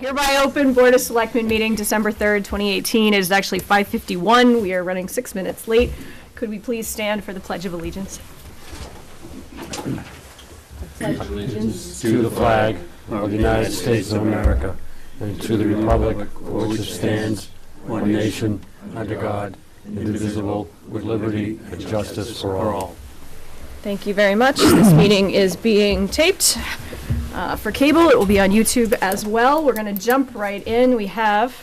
Hereby open Board of Selectmen meeting December 3rd, 2018. It is actually 5:51. We are running 6 minutes late. Could we please stand for the Pledge of Allegiance? Pledge allegiance to the flag of the United States of America and to the republic for which it stands, one nation, under God, indivisible, with liberty and justice for all. Thank you very much. This meeting is being taped for cable. It will be on YouTube as well. We're going to jump right in. We have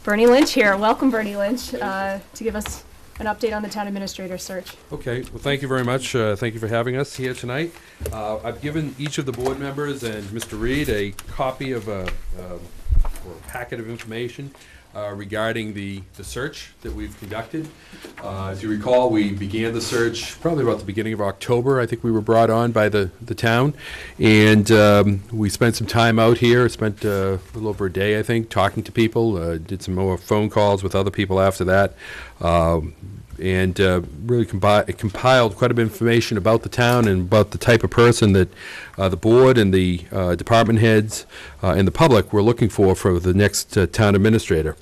Bernie Lynch here. Welcome, Bernie Lynch, to give us an update on the town administrator search. Okay, well, thank you very much. Thank you for having us here tonight. I've given each of the board members and Mr. Reed a copy of or a packet of information regarding the search that we've conducted. As you recall, we began the search probably about the beginning of October. I think we were brought on by the town, and we spent some time out here, spent a little over a day, I think, talking to people, did some more phone calls with other people after that, and really compiled quite a bit of information about the town and about the type of person that the board and the department heads and the public were looking for the next town administrator.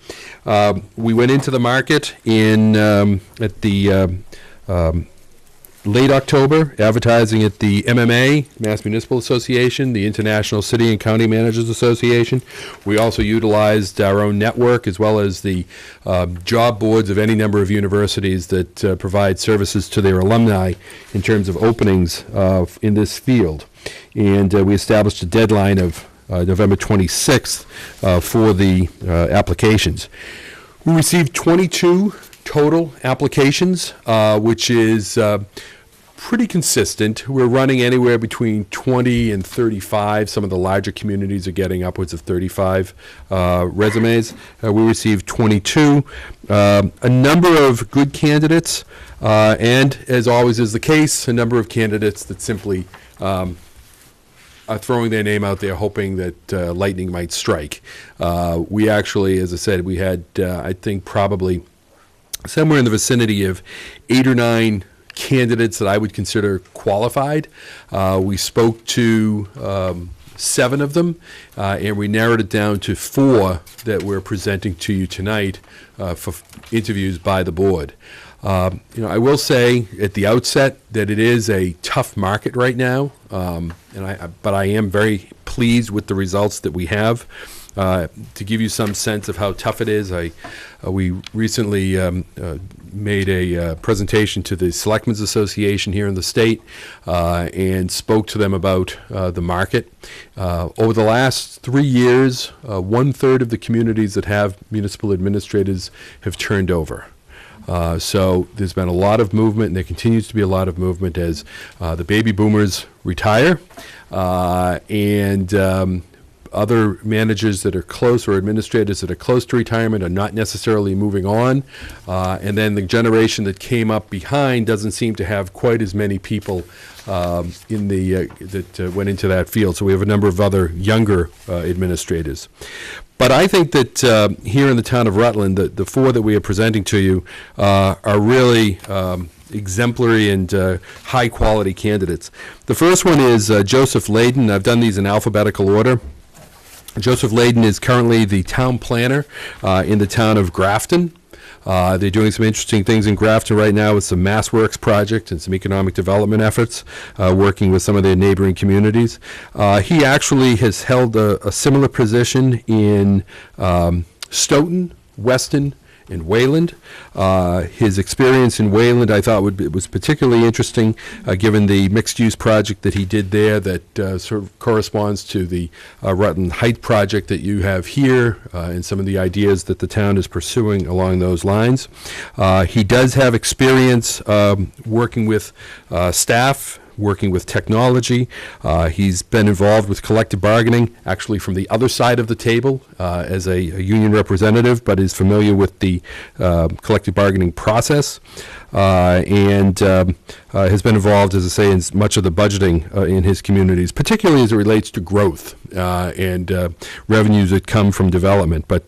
We went into the market at the late October, advertising at the MMA, Mass Municipal Association, the International City and County Managers Association. We also utilized our own network as well as the job boards of any number of universities that provide services to their alumni in terms of openings in this field. And we established a deadline of November 26th for the applications. We received 22 total applications, which is pretty consistent. We're running anywhere between 20 and 35. Some of the larger communities are getting upwards of 35 resumes. We received 22. A number of good candidates, and as always is the case, a number of candidates that simply are throwing their name out there hoping that lightning might strike. We actually, as I said, we had, I think, probably somewhere in the vicinity of 8 or 9 candidates that I would consider qualified. We spoke to 7 of them, and we narrowed it down to 4 that we're presenting to you tonight for interviews by the board. I will say at the outset that it is a tough market right now, but I am very pleased with the results that we have. To give you some sense of how tough it is, we recently made a presentation to the Selectmen's Association here in the state and spoke to them about the market. Over the last 3 years, 1/3 of the communities that have municipal administrators have turned over. So there's been a lot of movement, and there continues to be a lot of movement as the baby boomers retire, and other managers that are close or administrators that are close to retirement are not necessarily moving on, and then the generation that came up behind doesn't seem to have quite as many people that went into that field. So we have a number of other younger administrators. But I think that here in the town of Rutland, the 4 that we are presenting to you are really exemplary and high-quality candidates. The first one is Joseph Layden. I've done these in alphabetical order. Joseph Layden is currently the town planner in the town of Grafton. They're doing some interesting things in Grafton right now with some Mass Works project and some economic development efforts, working with some of their neighboring communities. He actually has held a similar position in Stoughton, Weston, and Wayland. His experience in Wayland, I thought, was particularly interesting, given the mixed-use project that he did there that sort of corresponds to the Rutland Height project that you have here, and some of the ideas that the town is pursuing along those lines. He does have experience working with staff, working with technology. He's been involved with collective bargaining, actually from the other side of the table as a union representative, but is familiar with the collective bargaining process, and has been involved, as I say, in much of the budgeting in his communities, particularly as it relates to growth and revenues that come from development. But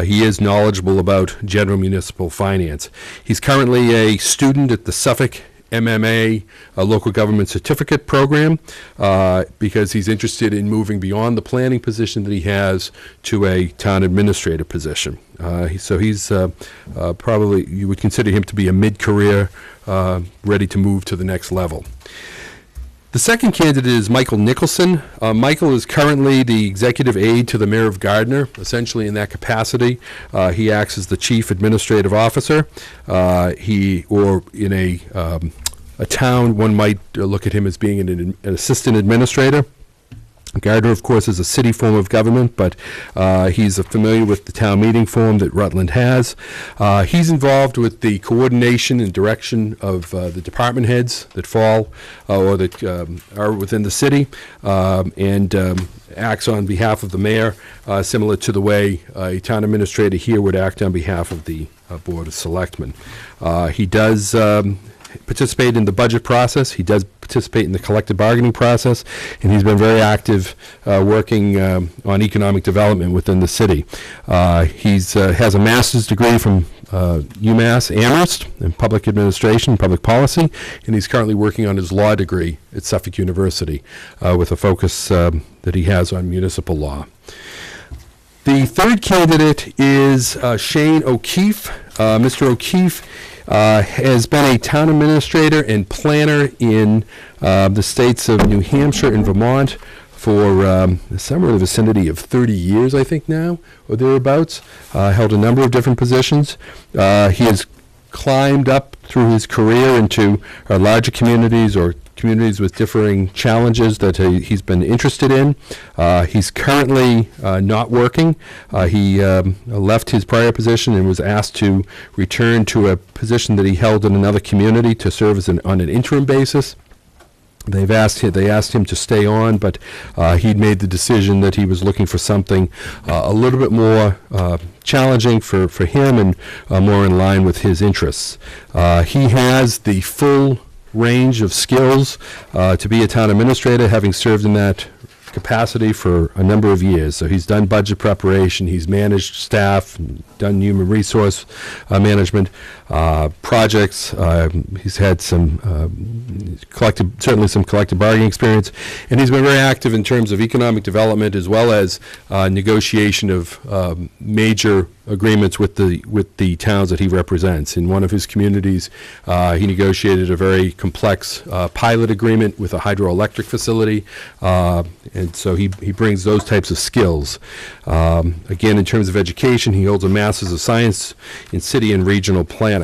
he is knowledgeable about general municipal finance. He's currently a student at the Suffolk MMA, a local government certificate program, because he's interested in moving beyond the planning position that he has to a town administrator position. So he's probably, you would consider him to be a mid-career, ready to move to the next level. The second candidate is Michael Nicholson. Michael is currently the executive aide to the mayor of Gardner, essentially in that capacity. He acts as the chief administrative officer. Or in a town, one might look at him as being an assistant administrator. Gardner, of course, is a city form of government, but he's familiar with the town meeting form that Rutland has. He's involved with the coordination and direction of the department heads that fall or that are within the city, and acts on behalf of the mayor, similar to the way a town administrator here would act on behalf of the Board of Selectmen. He does participate in the budget process. He does participate in the collective bargaining process, and he's been very active working on economic development within the city. He has a master's degree from UMass Amherst in public administration, public policy, and he's currently working on his law degree at Suffolk University with a focus that he has on municipal law. The third candidate is Shane O'Keefe. Mr. O'Keefe has been a town administrator and planner in the states of New Hampshire and Vermont for somewhere in the vicinity of 30 years, I think now, or thereabouts. Held a number of different positions. He has climbed up through his career into larger communities or communities with differing challenges that he's been interested in. He's currently not working. He left his prior position and was asked to return to a position that he held in another community to serve as on an interim basis. They asked him to stay on, but he'd made the decision that he was looking for something a little bit more challenging for him and more in line with his interests. He has the full range of skills to be a town administrator, having served in that capacity for a number of years. So he's done budget preparation, he's managed staff, done human resource management, projects. He's had some certainly some collective bargaining experience, and he's been very active in terms of economic development as well as negotiation of major agreements with the towns that he represents. In one of his communities, he negotiated a very complex pilot agreement with a hydroelectric facility, and so he brings those types of skills. Again, in terms of education, he holds a Master's of Science in City and Regional Planning.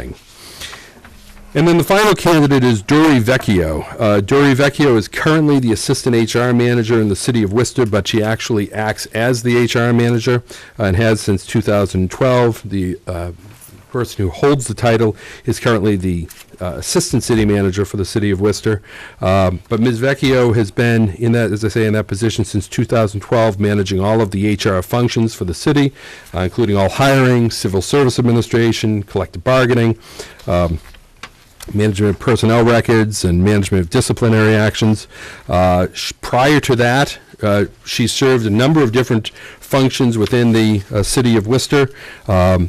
And then the final candidate is Dori Vecchio. Dori Vecchio is currently the Assistant HR Manager in the City of Worcester, but she actually acts as the HR Manager and has since 2012. The person who holds the title is currently the Assistant City Manager for the City of Worcester. But Ms. Vecchio has been in that, as I say, in that position since 2012, managing all of the HR functions for the city, including all hiring, civil service administration, collective bargaining, management of personnel records, and management of disciplinary actions. Prior to that, she served a number of different functions within the City of Worcester,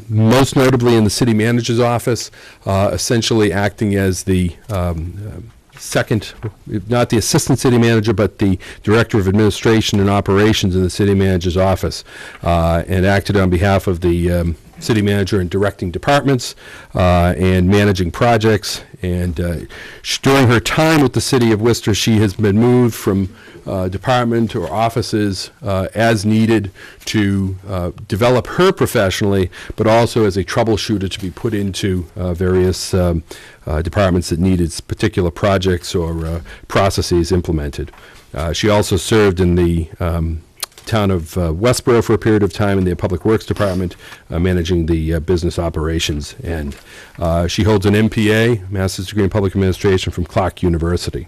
most notably in the City Manager's Office, essentially acting as the second, not the Assistant City Manager, but the Director of Administration and Operations in the City Manager's Office, and acted on behalf of the City Manager in directing departments and managing projects. And during her time with the City of Worcester, she has been moved from department or offices as needed to develop her professionally, but also as a troubleshooter to be put into various departments that needed particular projects or processes implemented. She also served in the town of Westboro for a period of time in the Public Works Department, managing the business operations. And she holds an MPA, Master's Degree in Public Administration, from Clark University.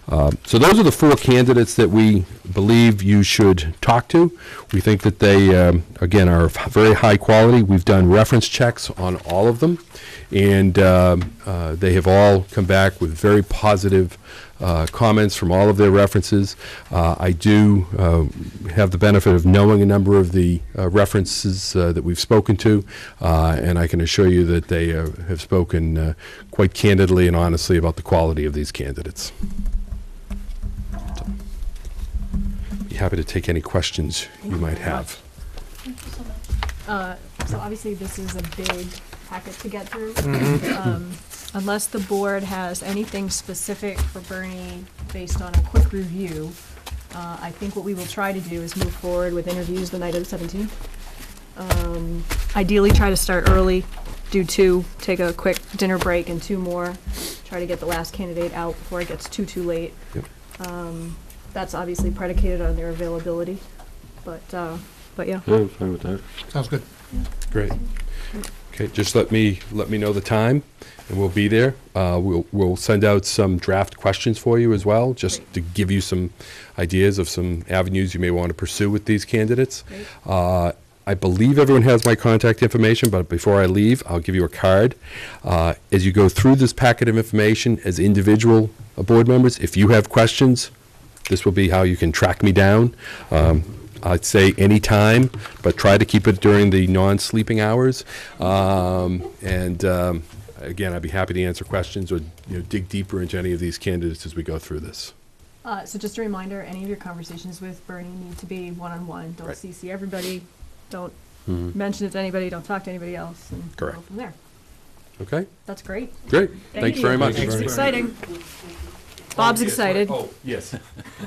So those are the 4 candidates that we believe you should talk to. We think that they, again, are of very high quality. We've done reference checks on all of them, and they have all come back with very positive comments from all of their references. I do have the benefit of knowing a number of the references that we've spoken to, and I can assure you that they have spoken quite candidly and honestly about the quality of these candidates. So, be happy to take any questions you might have. So obviously this is a big packet to get through. Unless the board has anything specific for Bernie based on a quick review, I think what we will try to do is move forward with interviews the night of the 17th. Ideally try to start early, do 2, take a quick dinner break and 2 more. Try to get the last candidate out before it gets too late. Yep. That's obviously predicated on their availability, but yeah. Yeah, I'm fine with that. Sounds good. Great. Okay, just let me know the time, and we'll be there. We'll send out some draft questions for you as well, just Great. to give you some ideas of some avenues you may want to pursue with these candidates. Great. I believe everyone has my contact information, but before I leave, I'll give you a card. As you go through this packet of information as individual board members, if you have questions, this will be how you can track me down. I'd say any time, but try to keep it during the non-sleeping hours. Again, I'd be happy to answer questions or dig deeper into any of these candidates as we go through this. So just a reminder, any of your conversations with Bernie need to be one-on-one. Don't Right. CC everybody. Don't mention it to anybody. Don't talk to anybody else. And Correct. Go from there. Okay? That's great. Great. Thanks very much. It's exciting. Bob's excited. Oh, yes.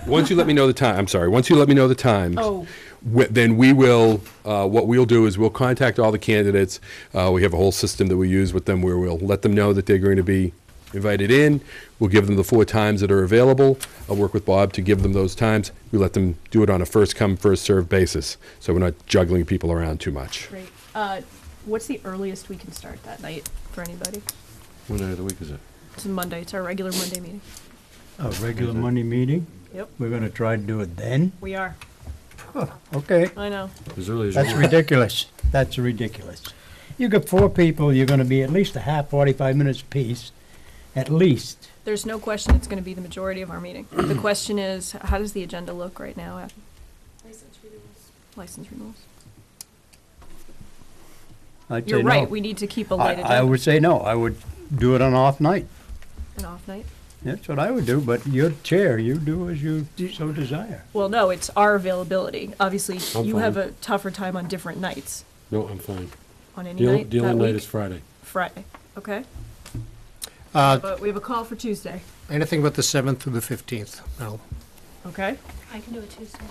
Once you let me know the time, I'm sorry, once you let me know the times, Oh, then we will, what we'll do is we'll contact all the candidates. We have a whole system that we use with them where we'll let them know that they're going to be invited in. We'll give them the 4 times that are available. I'll work with Bob to give them those times. We let them do it on a first-come, first-served basis, so we're not juggling people around too much. great. What's the earliest we can start that night for anybody? What night of the week is it? It's a Monday. It's our regular Monday meeting. A regular Monday meeting? Yep. We're gonna try to do it then? We are. Okay, I know. As early as that's you ridiculous. That's ridiculous. You got 4 people, you're gonna be at least a half, 45 minutes apiece, at least. There's no question it's going to be the majority of our meeting. The question is, how does the agenda look right now? License renewals. I'd You're say right. no. We need to keep a light I agenda. would say no. I would do it on off night. An off night. That's what I would do, but you're the chair. You do as you so desire. Well, no, it's our availability. Obviously, I'm you have fine. a tougher time on different nights. No, I'm fine. On any The night only that night week? is Friday. Friday. Okay. Uh, But we have a call for Tuesday. Anything but the 7th through the 15th, no. Okay. I can do it Tuesday.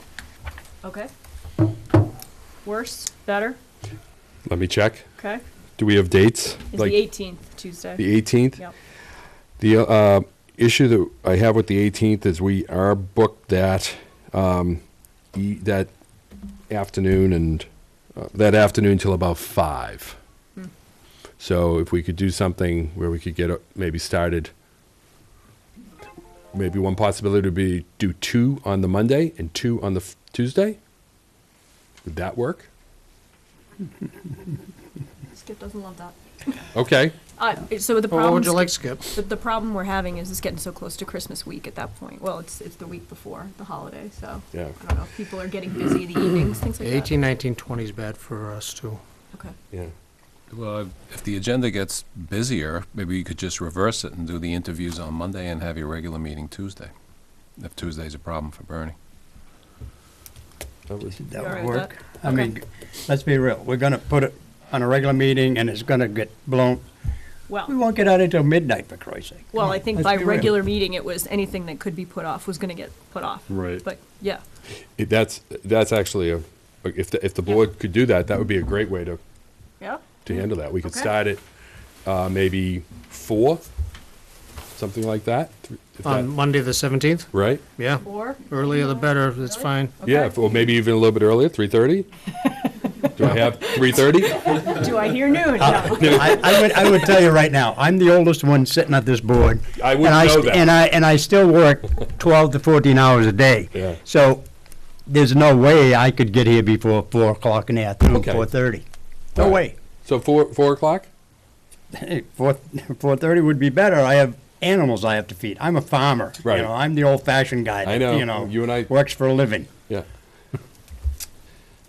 Okay. Worse? Better? Let me check. Okay. Do we have dates? It's the 18th, Tuesday. The 18th? Yep. The issue that I have with the 18th is we are booked that that afternoon and that afternoon till about 5. So if we could do something where we could get maybe started, maybe one possibility would be do 2 on the Monday and 2 on the Tuesday. Would that work? Skip doesn't love that. Okay. So the Well, what problem. would you like, Skip? The problem we're having is it's getting so close to Christmas week at that point. Well, it's the week before the holiday, so. Yeah. I don't know if people are getting busy in the evenings, things like that. 18, 19, 20 is bad for us, too. Okay. Yeah. Well, if the agenda gets busier, maybe you could just reverse it and do the interviews on Monday and have your regular meeting Tuesday, if Tuesday's a problem for Bernie. That was, That You all right would with work. that? I mean, let's be real. We're gonna put it on a regular meeting and it's gonna get blown. We Well, won't get out until midnight, for Christ's sake. I think Let's by be real. regular meeting, it was anything that could be put off was gonna get put off. Right. But, yeah, that's actually if the board could do that, that would be a great way to yeah, handle that. We could Okay. start at maybe 4, something like that. If On that Monday, the 17th? right? Yeah. or. Earlier the better, it's Really? fine. Okay. Yeah, or maybe even a little bit earlier, 3:30. Do I have 3:30? Do I hear noon? No. I would tell you right now, I'm the oldest one sitting at this board. I wouldn't and I know st- that. And I still work 12 to 14 hours a day. Yeah. So there's no way I could get here before 4 o'clock in the afternoon, Okay. 4:30. No All right. way. So 4 o'clock? Hey, 4:30 would be better. I have animals I have to feed. I'm a farmer. Right. You know, I'm the old-fashioned guy. I that, know. You know, You and I- works for a living. Yeah.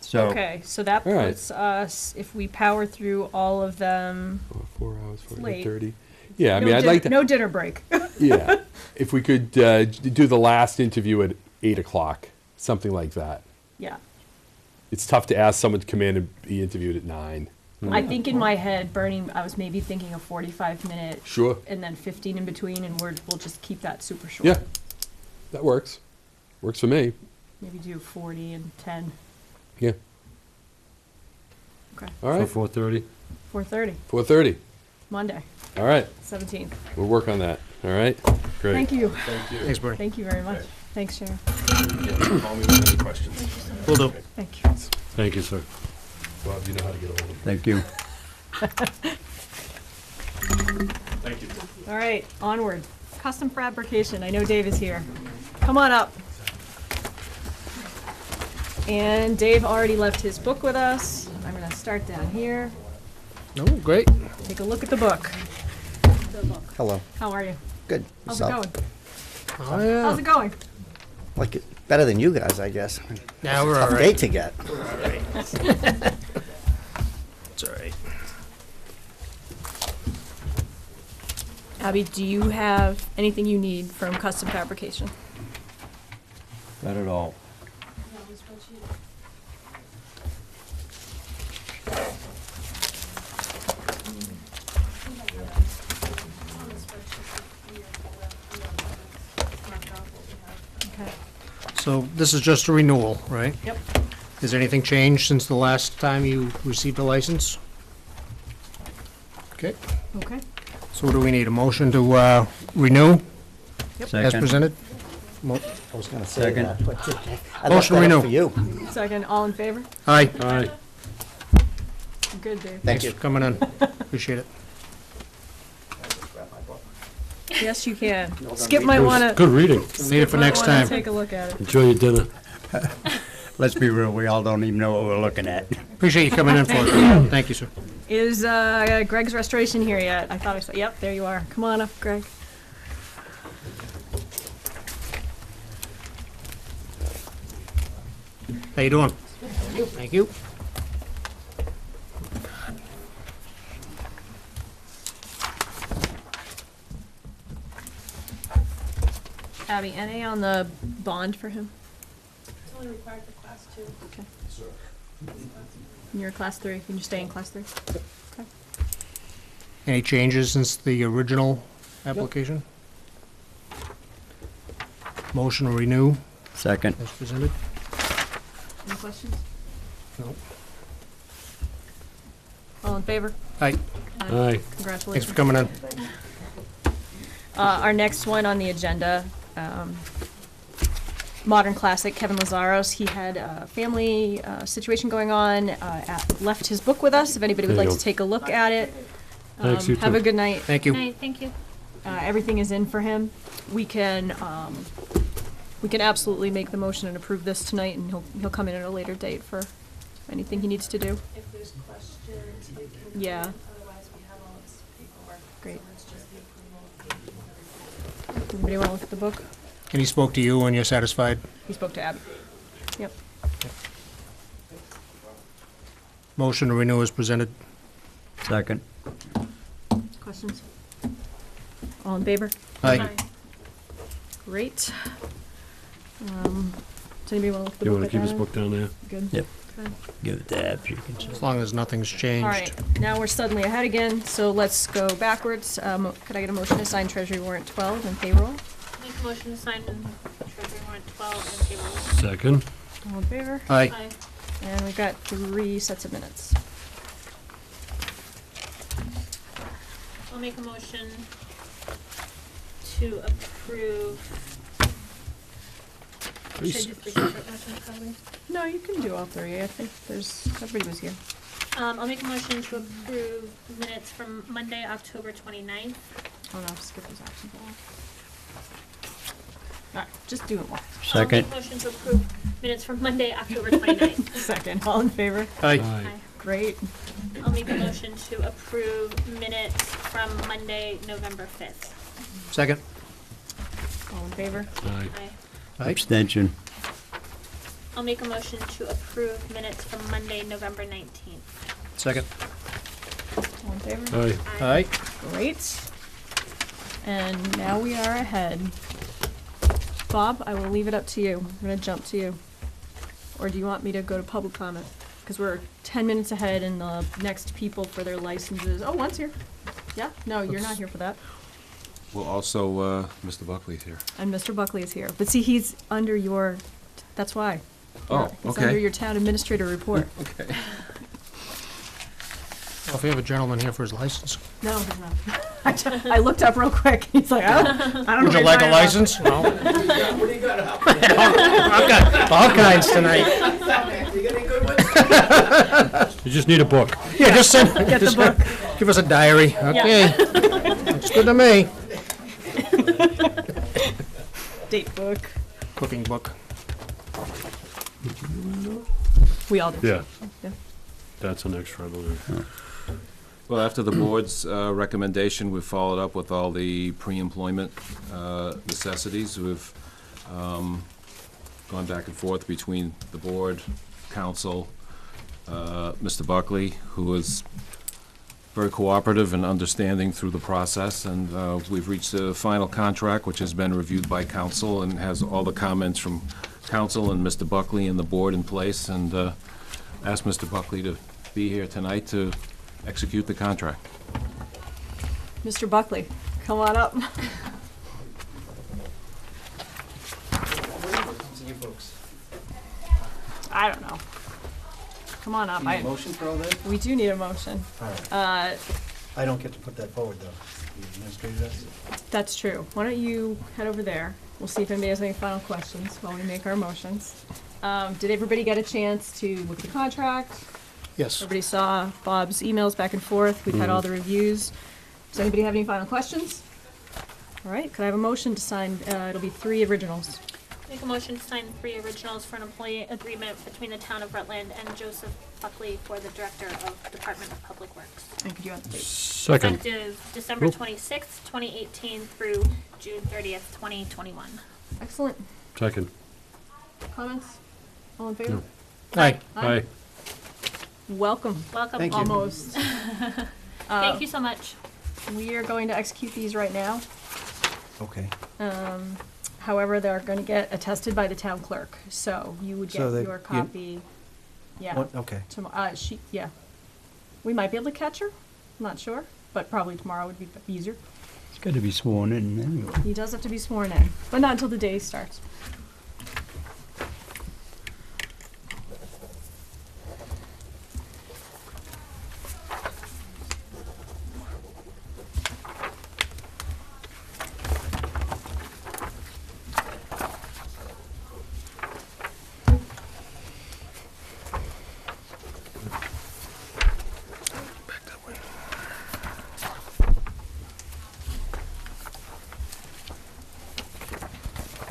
So Okay, so that All right. puts us, if we power through all of them, 4 hours, late. 8:30. Yeah, I no mean, I'd dinner- like to. no dinner break. Yeah, if we could do the last interview at 8 o'clock, something like that. Yeah. It's tough to ask someone to come in and be interviewed at 9. I think in my head, Bernie, I was maybe thinking a 45-minute Sure. and then 15 in between, and we'll just keep that super short. Yeah, that works. Works for me. Maybe do 40 and 10. Yeah. Okay. All right. 4:30. 4:30, 4:30. Monday, All right. 17th. We'll work on that. All right. Great. Thank you. Thanks, Bernie. Thank you very much. Thanks, Sharon. Call me with any questions. Will do. Thank you. Thank you, sir. Bob, you know how to get a hold of me. thank you. Thank you. All right, onward. Custom fabrication. I know Dave is here. Come on up. And Dave already left his book with us. I'm going to start down here. Oh, great. Take a look at the book. Hello. How are you? Good. How's it going? Oh, yeah. How's it going? Like it better than you guys, I guess. Now we're all Tough right. date to get. It's all right. Abby, do you have anything you need from custom fabrication? Not at all. Okay. So this is just a renewal, right? Yep. Has anything changed since the last time you received a license? Okay, Okay. so what do we need? A motion to renew as Second. presented? I was gonna say Second. that, but I left Motion that renew. up for you. Second, all in favor? Aye. All right. Good, Dave. Thank Thanks you. for coming in. Appreciate it. Yes, you can. Skip might want to. Good reading. Need it for next time. Take a look at it. Enjoy your dinner. Let's be real, we all don't even know what we're looking at. Appreciate you coming in for it. Thank you, sir. Is Greg's Restoration here yet? I thought I saw. Yep, there you are. Come on up, Greg. How you doing? Thank you. Abby, NA on the bond for him? It's only required for class 2. Okay. You're a class 3. Can you stay in class 3? Okay. Any changes since the original application? Motion to renew Second. as presented? Any questions? No. All in favor? Aye. Aye. Congratulations. Thanks for coming in. Our next one on the agenda, Modern Classic, Kevin Lazaros. He had a family situation going on, left his book with us, if anybody would There you like to go. take a look at it. Thanks, you Have too. a good night. Thank you. Hey, thank you. Everything is in for him. We can absolutely make the motion and approve this tonight, and he'll come in at a later date for anything he needs to do. If there's questions, we can. Yeah. Otherwise, we have all this paperwork. Great. So it's just the approval of the report. Anybody want to look at the book? And he spoke to you and you're satisfied? He spoke to Abby. Yep. Motion to renew as presented? Second. Questions? All in favor? Aye. Great. Does anybody want to look at the You book? want to keep right his now? book down there? Good. Yep. Okay. Give it to Abs, you can As long as nothing's changed. All right, now we're suddenly ahead again, so let's go backwards. Could I get a motion to sign Treasury Warrant 12 and payroll? Make a motion to sign Treasury Warrant 12 and payroll. Second. All in favor? Aye. Aye. And we've got 3 sets of minutes. I'll make a motion to approve Should I just do separate motions probably? No, you can do all three. I think everybody was here. I'll make a motion to approve minutes from Monday, October 29th. Oh no, skip those actions. Alright, just do it one. Second. I'll make a motion to approve minutes from Monday, October 29th. Second, all in favor? Aye. Aye. Great. I'll make a motion to approve minutes from Monday, November 5th. Second. All in favor? Aye. Aye. Aye. Abstention. I'll make a motion to approve minutes from Monday, November 19th. Second. All in favor? Aye. Aye. Great. And now we are ahead. Bob, I will leave it up to you. I'm gonna jump to you. Or do you want me to go to public comment? Because we're 10 minutes ahead and the next people for their licenses. Oh, one's here. Yeah? No, you're not here for that. Well, also, Mr. Buckley's here. And Mr. Buckley is here. But see, he's under your, that's why. Oh, It's okay. under your town administrator report. Okay. Well, if we have a gentleman here for his license. No, he's not. I looked up real quick. He's like, I don't know. Would you what like a you're talking license? No. What do you got up? I've got all kinds tonight. You got any good ones? You just need a book. Yeah, just send, Get the just book. give us a diary. Okay. Looks good to me. Date book. Cooking book. We all do. Yeah. Yeah. That's an extra, I believe. Well, after the board's recommendation, we've followed up with all the pre-employment necessities. We've gone back and forth between the board, council, Mr. Buckley, who was very cooperative and understanding through the process, and we've reached a final contract, which has been reviewed by council and has all the comments from council and Mr. Buckley and the board in place, and asked Mr. Buckley to be here tonight to execute the contract. Mr. Buckley, come on up. I don't know. Come on up. Motion for all that? We do need a motion. I don't get to put that forward, though. The administrator does. That's true. Why don't you head over there? We'll see if anybody has any final questions while we make our motions. Did everybody get a chance to look at the contract? Yes. Everybody saw Bob's emails back and forth. We've had all the reviews. Does anybody have any final questions? All right, could I have a motion to sign, it'll be 3 originals. Make a motion to sign 3 originals for an employee agreement between the town of Rutland and Joseph Buckley for the Director of Department of Public Works. And could you have the date? Second. Effective December 26th, 2018 through June 30th, 2021. Excellent. Second. Comments? All in favor? Aye. Aye. Welcome. Welcome. Thank you. Almost. Thank you so much. We are going to execute these right now. Okay. However, they're going to get attested by the town clerk, so you would get So your copy. Yeah. What? Okay. Yeah. We might be able to catch her. I'm not sure, but probably tomorrow would be easier. It's got to be sworn in anyway. He does have to be sworn in, but not until the day starts.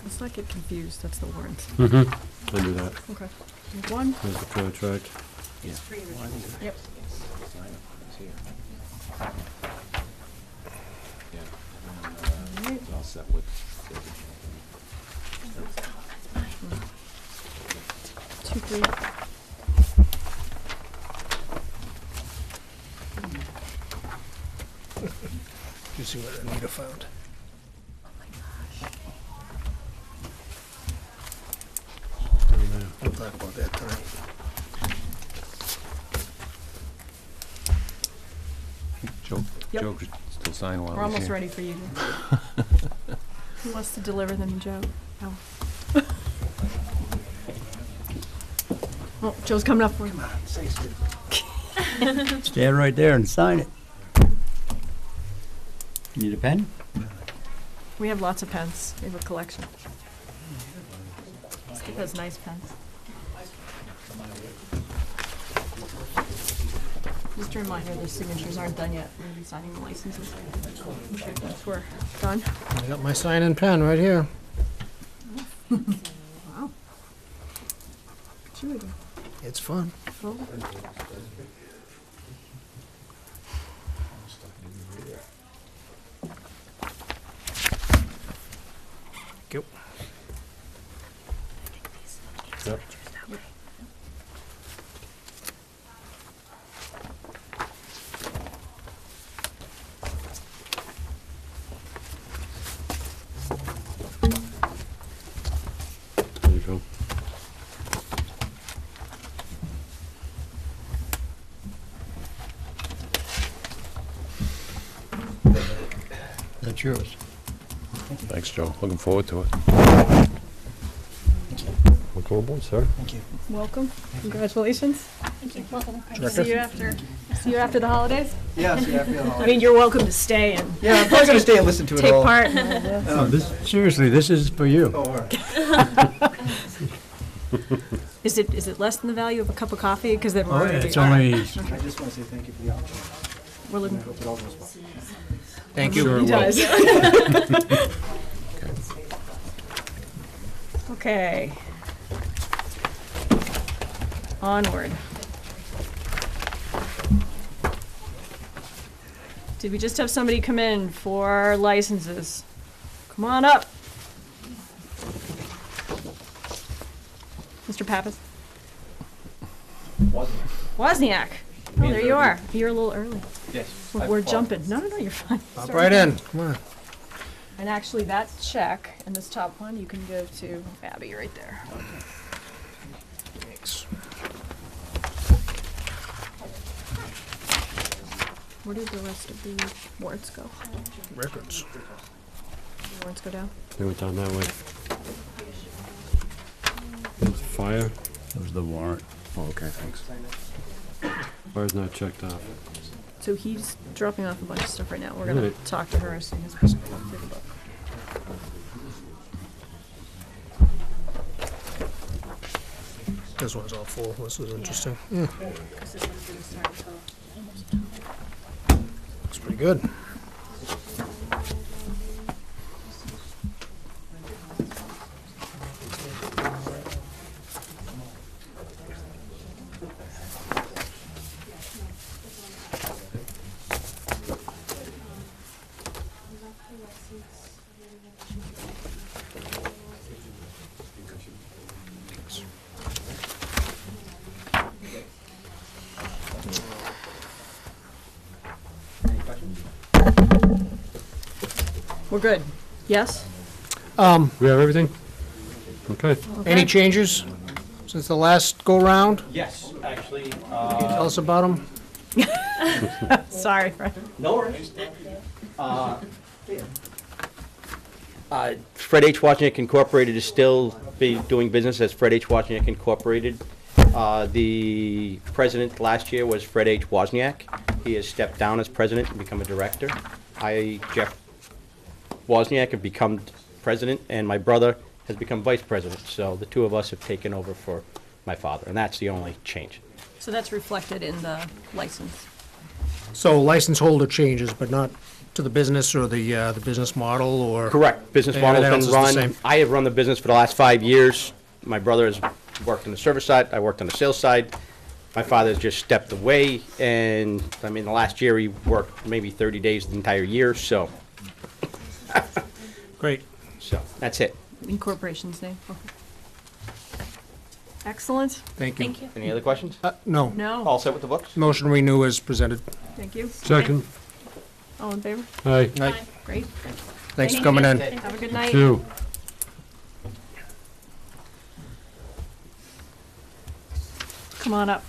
Let's not get confused, that's the warrant. Mm-hmm. I knew that. Okay. There's one. There's the contract. Yep. Alright. All set with. 2, 3. Did you see what Anita found? We'll talk about that tonight. Joe, Yep. Joe could still sign while We're he's almost here. ready for you. Who wants to deliver them, Joe? Oh. Oh, Joe's coming up for you. Stand right there and sign it. Need a pen? We have lots of pens. We have a collection. Get those nice pens. Just a reminder, the signatures aren't done yet. We're gonna be signing the licenses. Once we're done. I got my sign-in pen right here. Wow. Look at you. It's fun. Oh. Yep. Yep. There you go. That's yours. Thanks, Joe. Looking forward to it. Welcome aboard, sir. Thank you. Welcome. Congratulations. Thank you. Welcome. See you after the holidays. Yes, yeah, I feel all I right. mean, you're welcome to stay and Yeah, I'm probably gonna stay and listen to it take all. part. In all this. Oh, seriously, this is for you. Oh, all right. Is it less than the value of a cup of coffee? Because then we're Oh, already. it's only, I just wanna say thank you for the opportunity. We're I looking. hope it all goes well. Thank you. He does. Okay. Onward. Did we just have somebody come in for licenses? Come on up. Mr. Pappas? Wozniak. Oh, there you are. You're a little early. Yes. We're jumping. No, you're fine. Hop Sorry. right in. Come on. And actually, that check and this top one, you can give to Abby right there. Thanks. Where did the rest of the warrants go? Records. The warrants go down? They went down that way. There's fire. that was the warrant. Oh, okay, thanks. Fire's not checked off. So he's dropping off a bunch of stuff right now. We're gonna Right. talk to her as soon as we take a look. This one's all full. This is interesting. Yeah. Looks pretty good. We're good. Yes? We have everything? Okay. Any changes since the last go-round? Yes, actually, Tell us about them. Sorry, Fred. no worries. Fred H. Wozniak Incorporated is still doing business as Fred H. Wozniak Incorporated. The president last year was Fred H. Wozniak. He has stepped down as president and become a director. I, Jeff Wozniak, have become president, and my brother has become vice president. So the two of us have taken over for my father, and that's the only change. So that's reflected in the license. So license holder changes, but not to the business or the business model or? Correct. Business Everything model's been else is the run. same. I have run the business for the last 5 years. My brother has worked on the service side. I worked on the sales side. My father's just stepped away, and I mean, the last year he worked maybe 30 days the entire year. So Great. that's it. Incorporation's name. Okay. Excellent. Thank you. Thank you. Any other questions? No. No. All set with the books? Motion renew as presented. Thank you. Second. All in favor? Aye. Aye. Great. Thanks for coming in. Have a good night. Two. Come on up.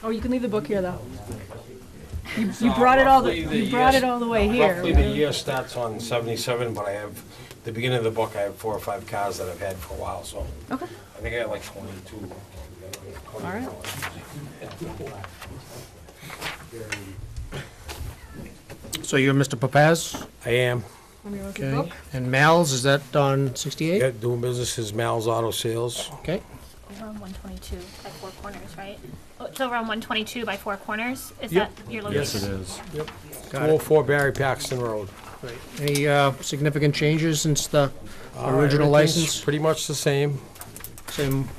Oh, you can leave the book here, though. You brought it all the, you brought it all the way here. Roughly the year starts on 77, but I have, the beginning of the book, I have 4 or 5 cars that I've had for a while, so Okay, I think I have like 22. all right. So you're Mr. Papaz? I am. Let me look at the Okay, book. and Mal's, is that on 68? Yeah, doing business is Mal's Auto Sales. Okay, Over on 122 by Four Corners, right? Oh, it's over on 122 by Four Corners. Is Yep. that your location? Yes, it is. got it. 204 Barry Paxton Road. Great. Any significant changes since the original Everything's license? pretty much the same.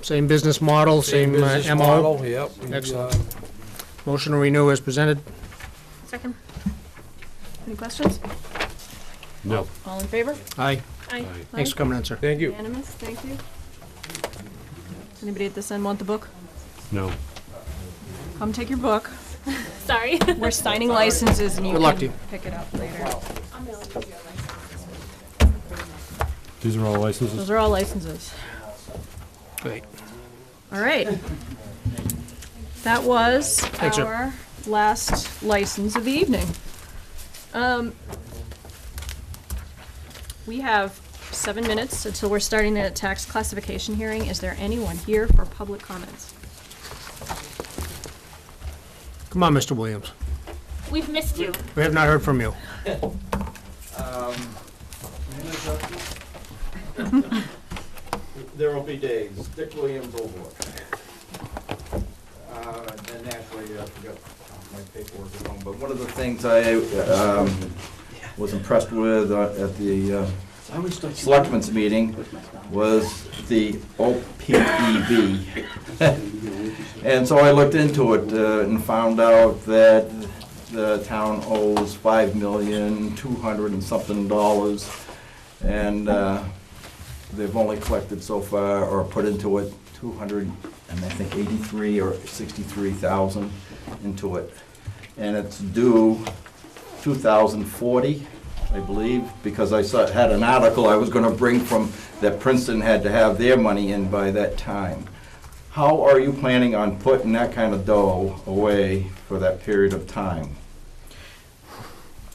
Same business model, same business MO? model, yep. Excellent. Motion to renew as presented? Second. Any questions? No. All in favor? Aye. Aye. Thanks for coming in, sir. Thank you. Unanimous, thank you. Does anybody at this end want the book? No. Come take your book. Sorry. We're signing licenses and you Good luck to can you. pick it up later. These are all licenses? Those are all licenses. Great. All right. That was Thanks, sir. our last license of the evening. We have 7 minutes until we're starting the tax classification hearing. Is there anyone here for public comments? Come on, Mr. Williams. We've missed you. We have not heard from you. There will be days. Dick Williams, Overlook. And naturally, I forgot my paperwork at home, but one of the things I was impressed with at the Selectmen's meeting was the OPEB. And so I looked into it and found out that the town owes $5,200,000 and something, and they've only collected so far, or put into it, 200 and I think 83 or 63,000 into it, and it's due 2040, I believe, because I had an article I was going to bring from that Princeton had to have their money in by that time. How are you planning on putting that kind of dough away for that period of time?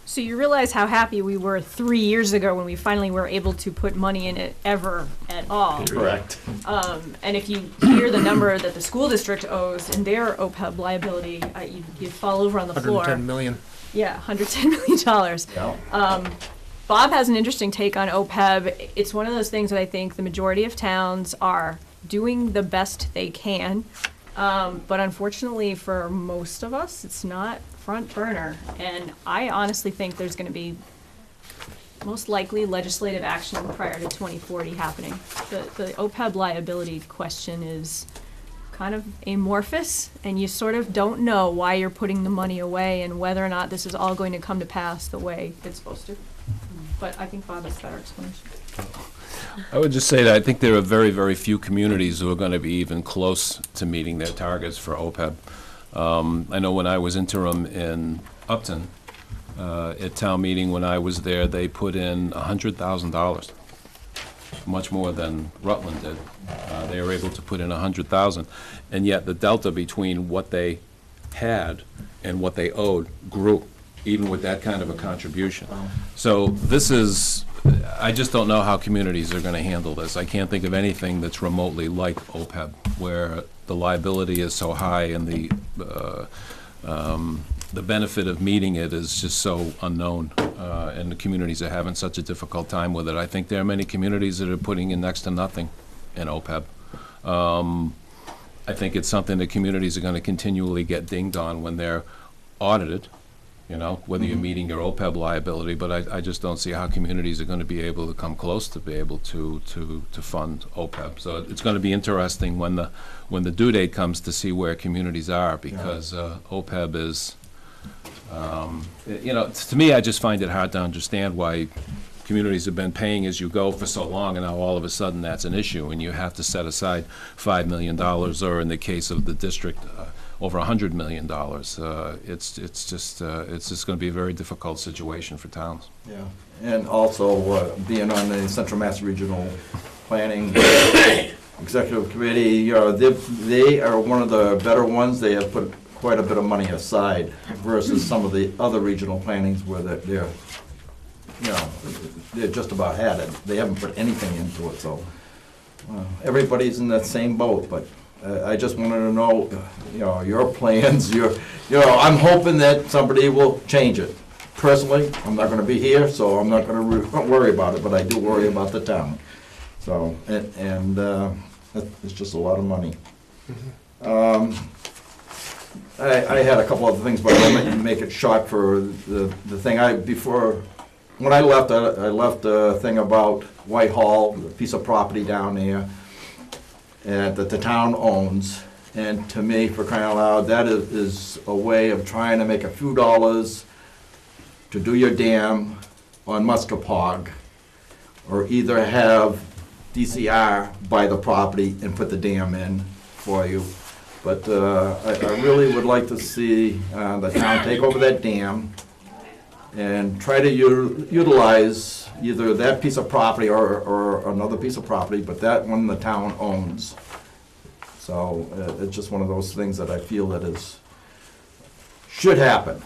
So you realize how happy we were 3 years ago when we finally were able to put money in it ever at all. Correct. And if you hear the number that the school district owes in their OPEB liability, you'd fall over on the floor. 110 million. Yeah, $110 million. Yeah. Bob has an interesting take on OPEB. It's one of those things that I think the majority of towns are doing the best they can. But unfortunately for most of us, it's not front burner. And I honestly think there's going to be most likely legislative action prior to 2040 happening. The OPEB liability question is kind of amorphous, and you sort of don't know why you're putting the money away and whether or not this is all going to come to pass the way it's supposed to. But I think Bob has a better explanation. I would just say that I think there are very, very few communities who are going to be even close to meeting their targets for OPEB. I know when I was interim in Upton, at town meeting when I was there, they put in $100,000, much more than Rutland did. They were able to put in $100,000, and yet the delta between what they had and what they owed grew, even with that kind of a contribution. So this is, I just don't know how communities are going to handle this. I can't think of anything that's remotely like OPEB, where the liability is so high and the benefit of meeting it is just so unknown, and the communities are having such a difficult time with it. I think there are many communities that are putting in next to nothing in OPEB. I think it's something that communities are going to continually get dinged on when they're audited, you know, whether you're meeting your OPEB liability, but I just don't see how communities are going to be able to come close to be able to fund OPEB. So it's going to be interesting when the due date comes to see where communities are, because OPEB is, you know, to me, I just find it hard to understand why communities have been paying as you go for so long, and now all of a sudden that's an issue, and you have to set aside $5 million, or in the case of the district, over $100 million. It's just going to be a very difficult situation for towns. Yeah, and also being on the Central Mass Regional Planning Executive Committee, you know, they are one of the better ones. They have put quite a bit of money aside versus some of the other regional plannings where they're, you know, they're just about had it. They haven't put anything into it, so everybody's in that same boat. But I just wanted to know, you know, your plans. You know, I'm hoping that somebody will change it. personally, I'm not gonna be here, so I'm not gonna worry about it, but I do worry about the town. So, it's just a lot of money. I had a couple other things, but I'll make it short for the thing. When I left a thing about Whitehall, the piece of property down there, that the town owns. And to me, for crying out loud, that is a way of trying to make a few dollars to do your dam on Muskapog, or either have DCR buy the property and put the dam in for you. But I really would like to see the town take over that dam and try to utilize either that piece of property or another piece of property, but that one the town owns. So it's just one of those things that I feel that should happen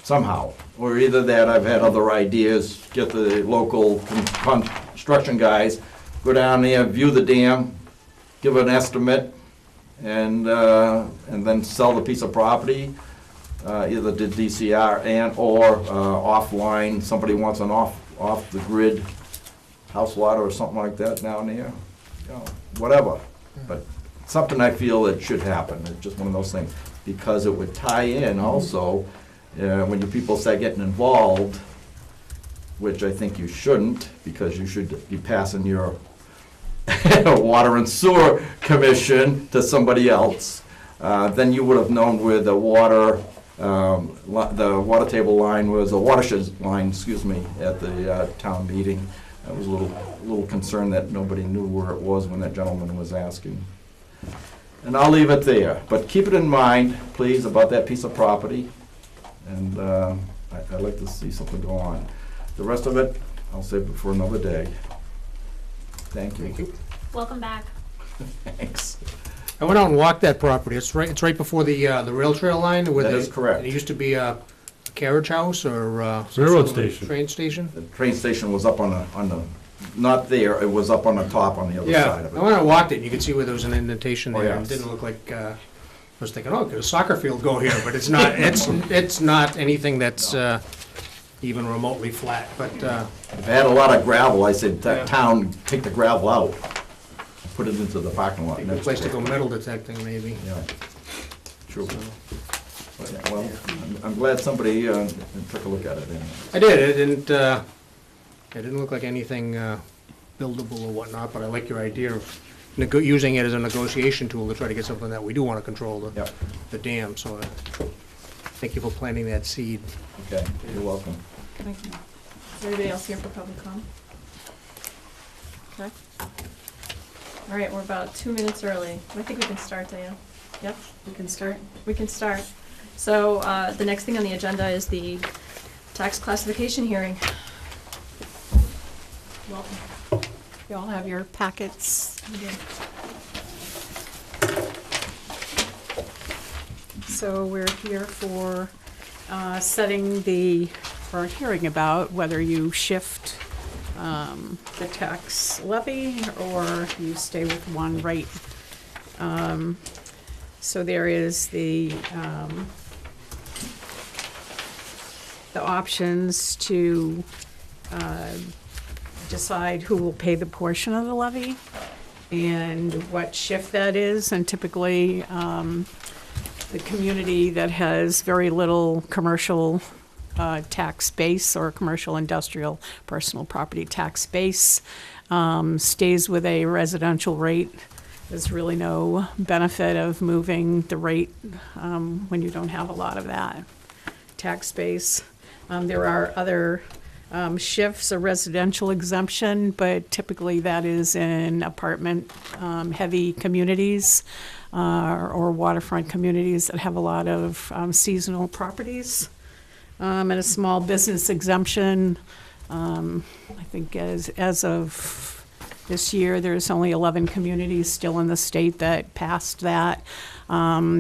somehow. Or either that, I've had other ideas, get the local construction guys, go down there, view the dam, give an estimate, and then sell the piece of property, either to DCR or offline. Somebody wants an off the grid house lot or something like that down there, whatever. But something I feel that should happen. It's just one of those things, because it would tie in also when you people start getting involved, which I think you shouldn't, because you should be passing your water and sewer commission to somebody else. Then you would have known where the water table line was, a watershed line, excuse me, at the town meeting. I was a little concerned that nobody knew where it was when that gentleman was asking. And I'll leave it there, but keep it in mind, please, about that piece of property. And I'd like to see something go on. The rest of it, I'll save it for another day. Thank you. Welcome back. Thanks. I went out and walked that property. It's right before the rail trail line. That is correct. It used to be a carriage house or some Railroad sort of station. train station. The train station was up on the, not there, it was up on the top on the other side of I it. went out and walked it, and you could see where there was an indentation there. yes. It didn't look like, I was thinking, oh, could a soccer field go here? But it's not, it's not anything that's even remotely flat, but, If I had a lot of gravel, I said, town, take the gravel out, put it into the parking lot. a next place to door. go metal detecting, maybe. Yeah, true. But, yeah, well, I'm glad somebody took a look at it. Anyway. I did. It didn't look like anything buildable or whatnot, but I like your idea of using it as a negotiation tool to try to get something that we do want to control, Yep. the dam. So thank you for planting that seed. Okay, you're welcome. Is there anybody else here for public comment? Okay. All right, we're about 2 minutes early. I think we can start, Diane. Yep, we can start. We can start. So the next thing on the agenda is the tax classification hearing. Welcome. You all have your packets. So we're here for for a hearing about whether you shift the tax levy or you stay with one rate. So there is the options to decide who will pay the portion of the levy and what shift that is. And typically, the community that has very little commercial tax base or commercial industrial personal property tax base stays with a residential rate. There's really no benefit of moving the rate when you don't have a lot of that tax base. There are other shifts, a residential exemption, but typically that is in apartment heavy communities or waterfront communities that have a lot of seasonal properties. And a small business exemption. I think as of this year, there's only 11 communities still in the state that passed that.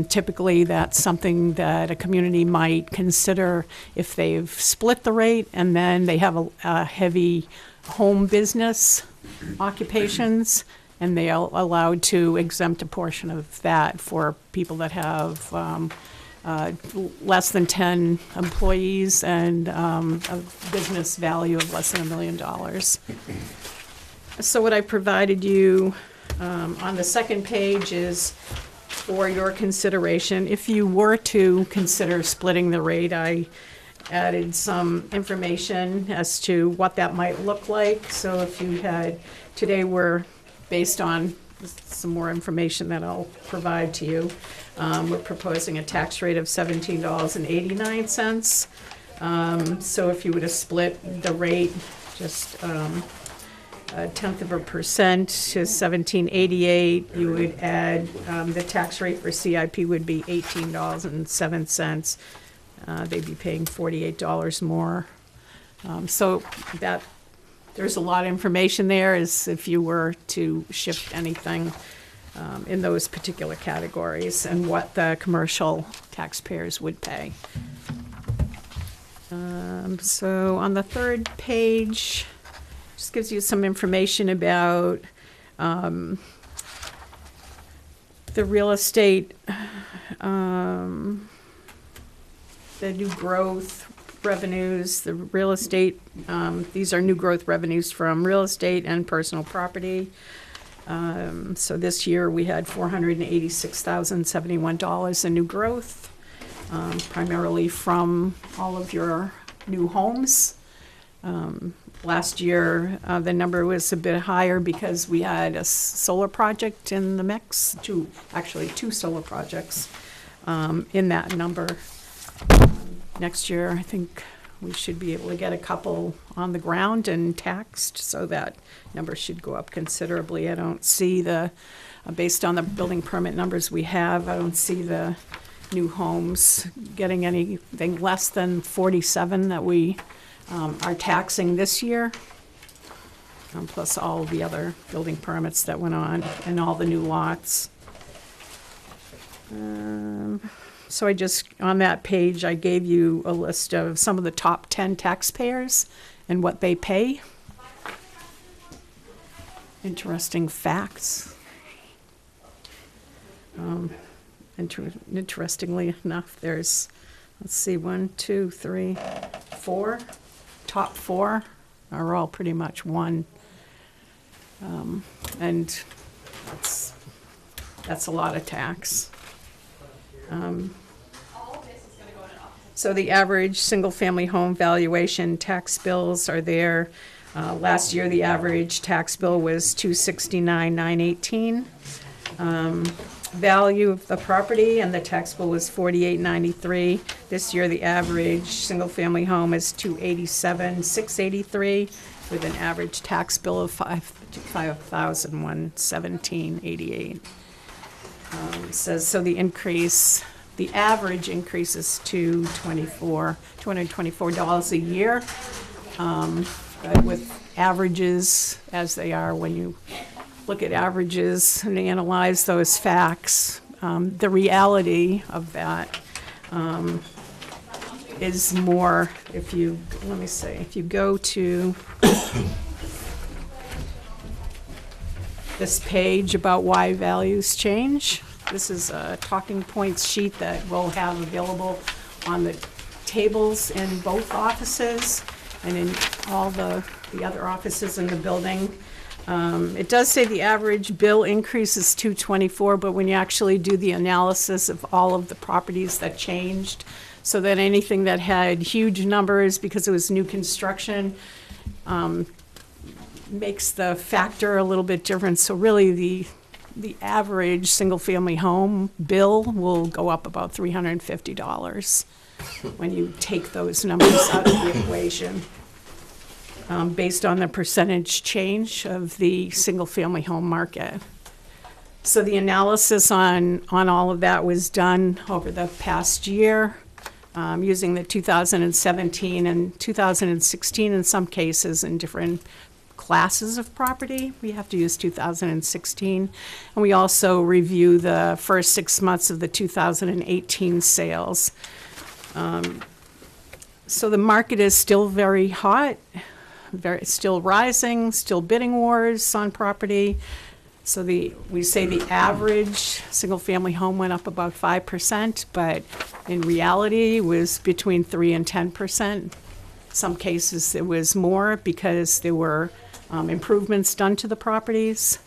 Typically, that's something that a community might consider if they've split the rate and then they have a heavy home business occupations, and they are allowed to exempt a portion of that for people that have less than 10 employees and a business value of less than $1 million. So what I provided you on the second page is for your consideration. If you were to consider splitting the rate, I added some information as to what that might look like. So if you had, today we're based on some more information that I'll provide to you. We're proposing a tax rate of $17.89. So if you were to split the rate just a tenth of a percent to $17.88, you would add, the tax rate for CIP would be $18.07. They'd be paying $48 more. So that, there's a lot of information there as if you were to shift anything in those particular categories and what the commercial taxpayers would pay. So on the third page, just gives you some information about the real estate, the new growth revenues, the real estate, these are new growth revenues from real estate and personal property. So this year we had $486,071 in new growth, primarily from all of your new homes. Last year, the number was a bit higher because we had a solar project in the mix, two solar projects in that number. Next year, I think we should be able to get a couple on the ground and taxed, so that number should go up considerably. I don't see based on the building permit numbers we have, I don't see the new homes getting anything less than 47 that we are taxing this year, plus all the other building permits that went on and all the new lots. So I just, on that page, I gave you a list of some of the top 10 taxpayers and what they pay. Interesting facts. Interestingly enough, there's, let's see, 1, 2, 3, 4. Top 4 are all pretty much one. And that's a lot of tax. So the average single-family home valuation tax bills are there. Last year, the average tax bill was $269,918. Value of the property and the tax bill was $48.93. This year, the average single-family home is $287,683 with an average tax bill of $5,117.88. Says so the average increase is $224 a year. But with averages as they are, when you look at averages and analyze those facts, the reality of that is more, if you go to this page about why values change. This is a talking points sheet that we'll have available on the tables in both offices and in all the other offices in the building. It does say the average bill increase is $224, but when you actually do the analysis of all of the properties that changed, so that anything that had huge numbers because it was new construction, makes the factor a little bit different. So really the average single-family home bill will go up about $350 when you take those numbers out of the equation, based on the percentage change of the single-family home market. So the analysis on all of that was done over the past year, using the 2017 and 2016 in some cases in different classes of property. We have to use 2016. And we also review the first 6 months of the 2018 sales. So the market is still very hot, still rising, still bidding wars on property. So we say the average single-family home went up about 5%, but in reality was between 3 and 10%. Some cases it was more because there were improvements done to the properties.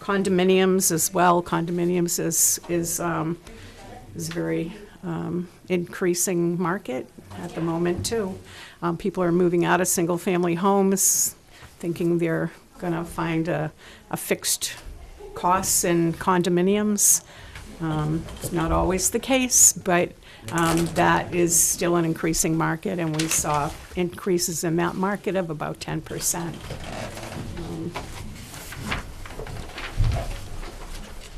Condominiums as well. Condominiums is a very increasing market at the moment too. People are moving out of single-family homes, thinking they're going to find a fixed costs in condominiums. It's not always the case, but that is still an increasing market, and we saw increases in that market of about 10%.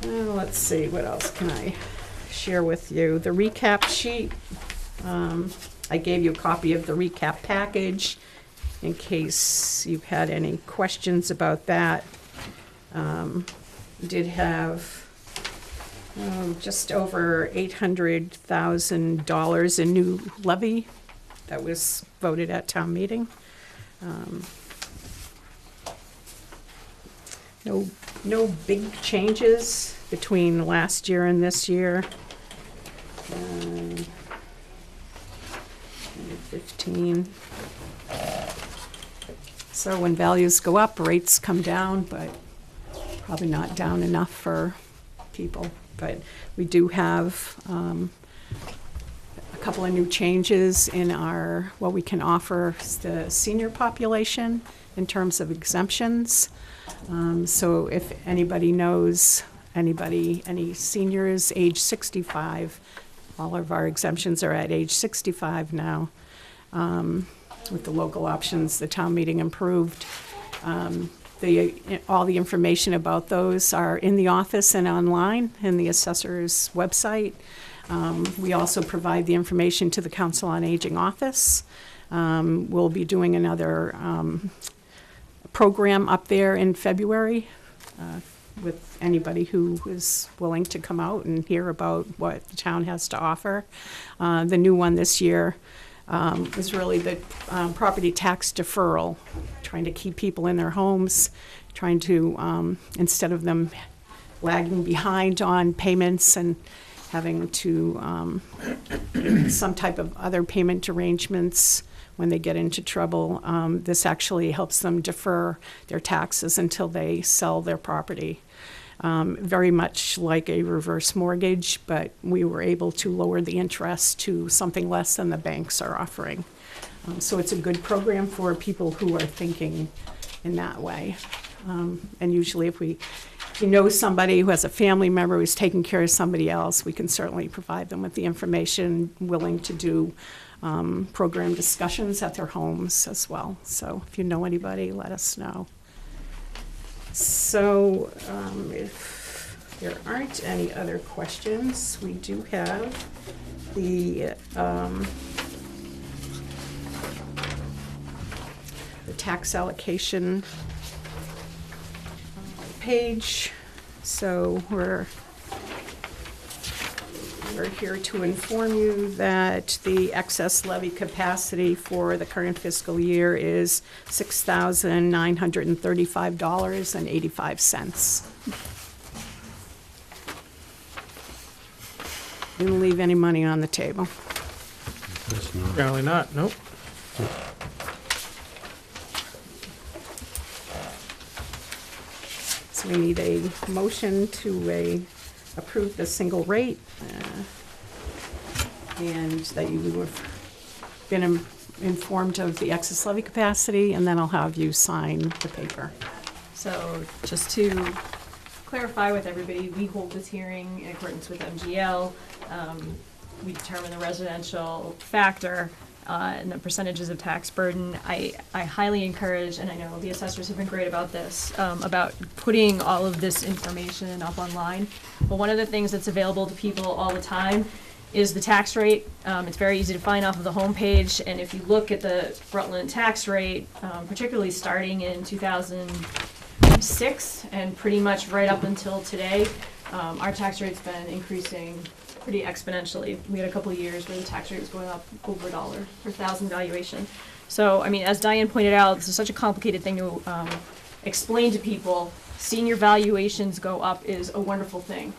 Let's see, what else can I share with you? The recap sheet. I gave you a copy of the recap package in case you had any questions about that. Did have just over $800,000 in new levy that was voted at town meeting. No big changes between last year and this year. 15. So when values go up, rates come down, but probably not down enough for people. But we do have a couple of new changes in our, what we can offer the senior population in terms of exemptions. So if anybody knows any seniors age 65, all of our exemptions are at age 65 now. With the local options, the town meeting improved. All the information about those are in the office and online in the assessor's website. We also provide the information to the Council on Aging office. We'll be doing another program up there in February with anybody who is willing to come out and hear about what the town has to offer. The new one this year is really the property tax deferral, trying to keep people in their homes, trying to, instead of them lagging behind on payments and having to some type of other payment arrangements when they get into trouble, this actually helps them defer their taxes until they sell their property. Very much like a reverse mortgage, but we were able to lower the interest to something less than the banks are offering. So it's a good program for people who are thinking in that way. And usually if you know somebody who has a family member who's taking care of somebody else, we can certainly provide them with the information, willing to do program discussions at their homes as well. So if you know anybody, let us know. So if there aren't any other questions, we do have the tax allocation page. So we're here to inform you that the excess levy capacity for the current fiscal year is $6,935.85. Didn't leave any money on the table. Apparently not, nope. So we need a motion to approve the single rate, and that you have been informed of the excess levy capacity, and then I'll have you sign the paper. So just to clarify with everybody, we hold this hearing in accordance with MGL. We determine the residential factor and the percentages of tax burden. I highly encourage, and I know the assessors have been great about this, about putting all of this information up online. But one of the things that's available to people all the time is the tax rate. It's very easy to find off of the homepage, and if you look at the Rutland tax rate, particularly starting in 2006 and pretty much right up until today, our tax rate's been increasing pretty exponentially. We had a couple of years where the tax rate was going up over $1 per thousand valuation. So, I mean, as Diane pointed out, this is such a complicated thing to explain to people, seeing your valuations go up is a wonderful thing.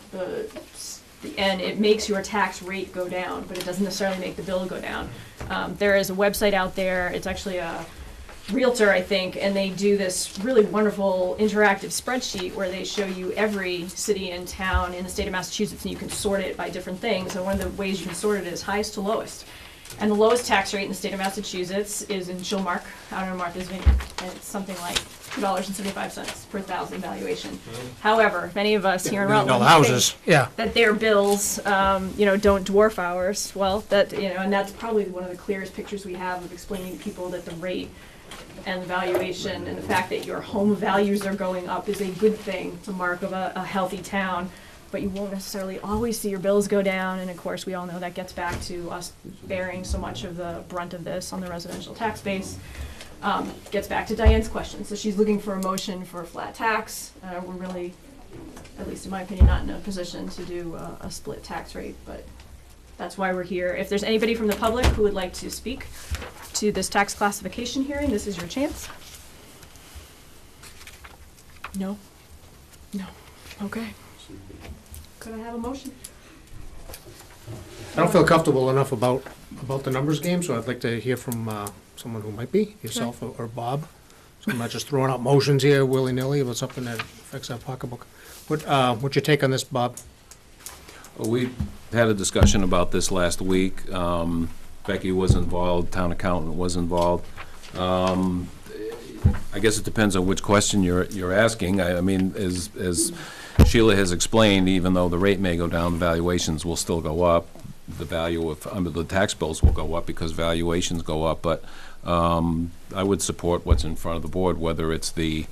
And it makes your tax rate go down, but it doesn't necessarily make the bill go down. There is a website out there, it's actually a realtor, I think, and they do this really wonderful interactive spreadsheet where they show you every city and town in the state of Massachusetts, and you can sort it by different things. And one of the ways you can sort it is highest to lowest. And the lowest tax rate in the state of Massachusetts is in Chilmark, out in Martha's Vineyard, and it's something like $2.75 per thousand valuation. However, if any of us here in Rutland houses, yeah. that their bills, don't dwarf ours, well, and that's probably one of the clearest pictures we have of explaining to people that the rate and the valuation and the fact that your home values are going up is a good thing. It's a mark of a healthy town. But you won't necessarily always see your bills go down, and of course, we all know that gets back to us bearing so much of the brunt of this on the residential tax base. Gets back to Diane's question. So she's looking for a motion for a flat tax. We're really, at least in my opinion, not in a position to do a split tax rate, but that's why we're here. If there's anybody from the public who would like to speak to this tax classification hearing, this is your chance. No? No. Okay. Could I have a motion? I don't feel comfortable enough about the numbers game, so I'd like to hear from someone who might be, yourself or Bob. So I'm not just throwing out motions here willy-nilly about something that affects our pocketbook. What's your take on this, Bob? We had a discussion about this last week. Becky was involved, town accountant was involved. I guess it depends on which question you're asking. I mean, as Sheila has explained, even though the rate may go down, the valuations will still go up. The value of the tax bills will go up because valuations go up. But I would support what's in front of the board, whether it's the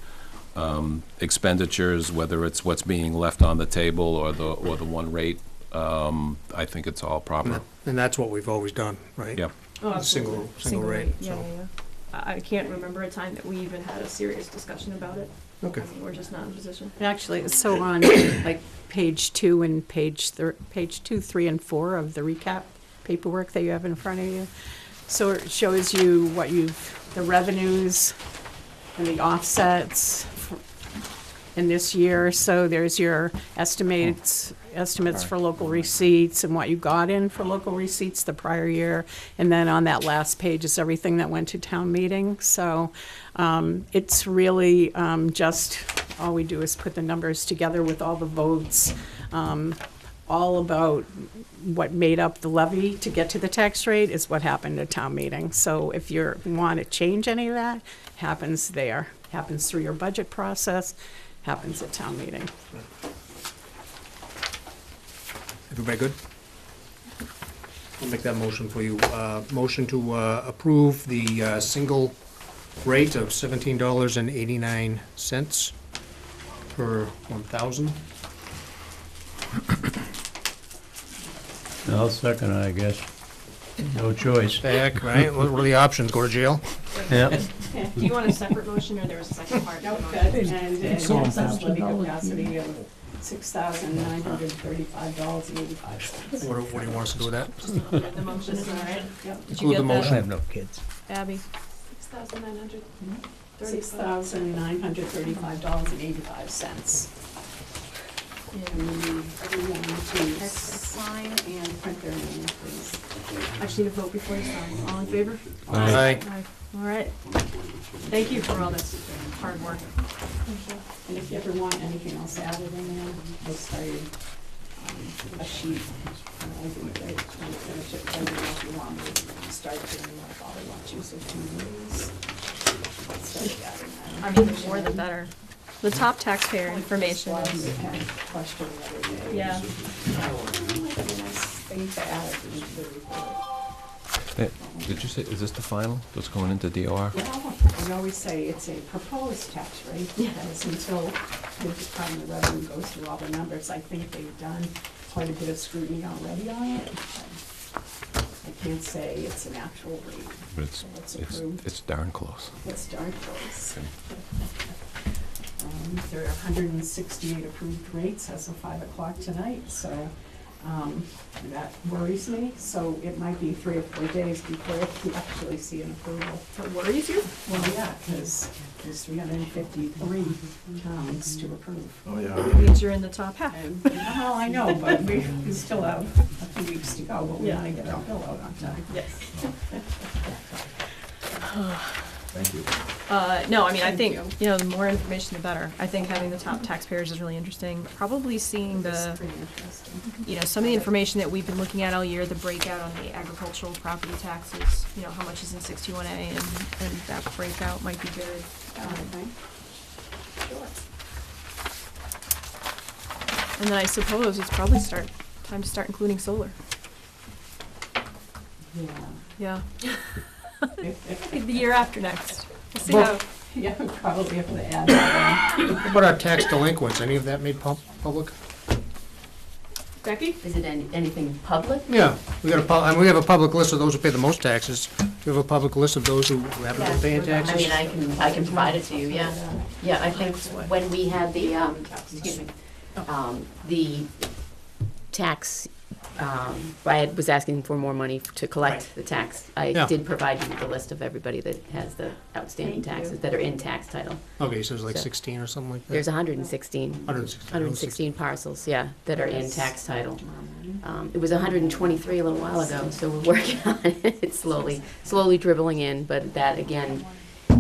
expenditures, whether it's what's being left on the table, or the one rate. I think it's all proper. And that's what we've always done, right? Yeah. Oh, Single rate. Yeah, So. yeah. I can't remember a time that we even had a serious discussion about it. Okay. I mean, we're just not in a position. Actually, so on like page 2 and page 2, 3, and 4 of the recap paperwork that you have in front of you. So it shows you the revenues and the offsets in this year. So there's your estimates for local receipts and what you got in for local receipts the prior year. And then on that last page is everything that went to town meeting. So it's really just all we do is put the numbers together with all the votes, all about what made up the levy to get to the tax rate is what happened at town meeting. So if you want to change any of that, happens there. Happens through your budget process, happens at town meeting. Everybody good? I'll make that motion for you. Motion to approve the single rate of $17.89 per 1,000. I'll second it, I guess. No choice. Heck, right? What are the options? Go to jail? Yeah. Do you want a separate motion or there was a second part? Nope, and it has levy capacity of $6,935.85. What do you want us to do with that? The motion is all right? Yep. Did you Include get the that, motion. I have no kids. Abby? 6,900. $6,935.85. And everyone to sign and print their name, please. I just need a vote before you sign. All in favor? Aye. All right. Thank you for all this hard work. And if you ever want anything else added in there, I started a sheet. I think I can finish it, but if you want me to start doing like all I want you, so 2 days. Start adding that. I mean, the more the better. The top taxpayer information I is, had a question the other day. yeah. Thing to add into the report. Did you say, is this the final that's going into DOR? Yeah, we always say it's a proposed tax rate, because until the Department of Revenue goes through all the numbers, I think they've done quite a bit of scrutiny already on it. I can't say it's an actual rate, But so it's approved. it's darn close. It's darn close. There are 168 approved rates as of 5 o'clock tonight, so That worries me, so it might be 3 or 4 days before we actually see an approval. That worries you? Well, yeah, because there's 353 towns to approve. Oh, yeah. It means you're in the top half. And, well, I know, but we still have a few weeks to go, but we want to get our bill out on time. Yes. Thank you. No, I mean, I think, Thank the more information, the better. I think having the top taxpayers is really interesting. Probably seeing It's the, pretty interesting. some of the information that we've been looking at all year, the breakout on the agricultural property taxes, how much is in 61A, and that breakout might be good. Okay. And then I suppose it's probably time to start including solar. Yeah. Yeah. The year after next. We'll see Well- how. Yeah, we probably have to add that What about our tax delinquents? Any of that made public? Becky? Is it anything public? Yeah, we got we have a public list of those who pay the most taxes. We have a public list of those who haven't been paying taxes. I mean, I can provide it to you, yeah. Yeah, I think when we had the, the tax, I was asking for more money to collect the tax. I Yeah. did provide you with the list of everybody that has the outstanding taxes that are in tax title. Okay, so it's like So- 16 or something like that? There's 116. 116. 116 parcels, yeah, that are in tax title. It was 123 a little while ago, so we're working on it. It's slowly dribbling in, but that, again,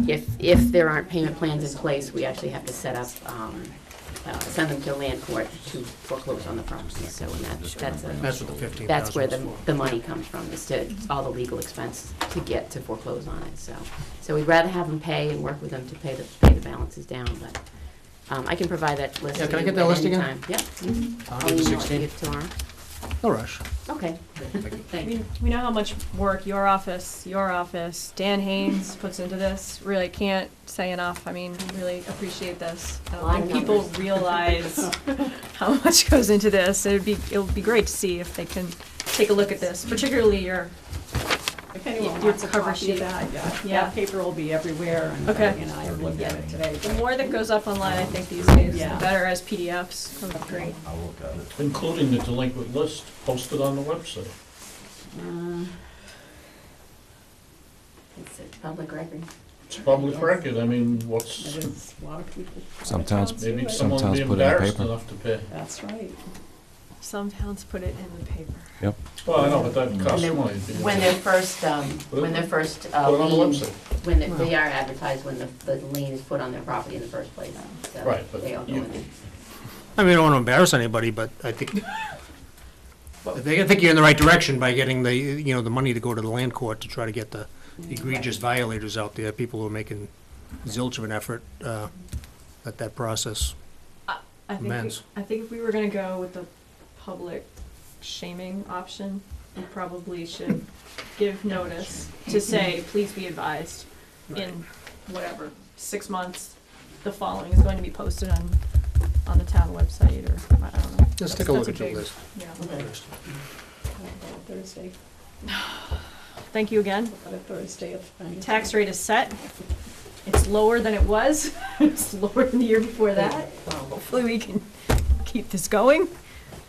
if there aren't payment plans in place, we actually have to set up, send them to land court to foreclose on the property. So, and that's That's what the 15,000 that's where is for. the money comes from, is to, all the legal expense to get to foreclose on it, so we'd rather have them pay and work with them to pay the balances down, but, I can provide that list Yeah, to can I you get that at list any again? time. Yep. I'll I'll do the email it to 16. you tomorrow. No rush. Okay. Thank you. We know how much work your office, Dan Haynes puts into this. Really can't say enough. I mean, really appreciate this. I don't Lot think of people numbers. realize how much goes into this. It would be great to see if they can take a look at this, particularly your. If anyone Your wants a cover copy sheet. of that, Yeah. that paper will be everywhere, and Okay. Becky and I have looked at it today. The more that goes up online, I think these days, Yeah. the better as PDFs. That would be great. I'll look at it. Including the delinquent list posted on the website. It's a public record. It's public record, I mean, It what's, is a lot of people. Sometimes- maybe Right. someone Sometimes be put it in the embarrassed paper. enough to pay. That's right. Some towns put it in the paper. Well, I know, but that costs When money. When they're first, when they're first, Put it on the lien, website. when they are advertised, when the lien is put on their property in the first place. So Right, but they all go you- in there. I mean, I don't want to embarrass anybody, but I think you're in the right direction by getting the money to go to the land court to try to get the egregious violators out there, people who are making zilch of an effort, at that process. I think, Amends. I think if we were gonna go with the public shaming option, we probably should give notice to say, please be advised, in whatever, 6 months, the following is going to be posted on the town website, or, I don't know. Let's take a That's look at your big- list. Yeah. Thursday, Thank you again. but a Thursday at the time. Tax rate is set. It's lower than it was. It's lower than the year before that. Hopefully we can keep this going.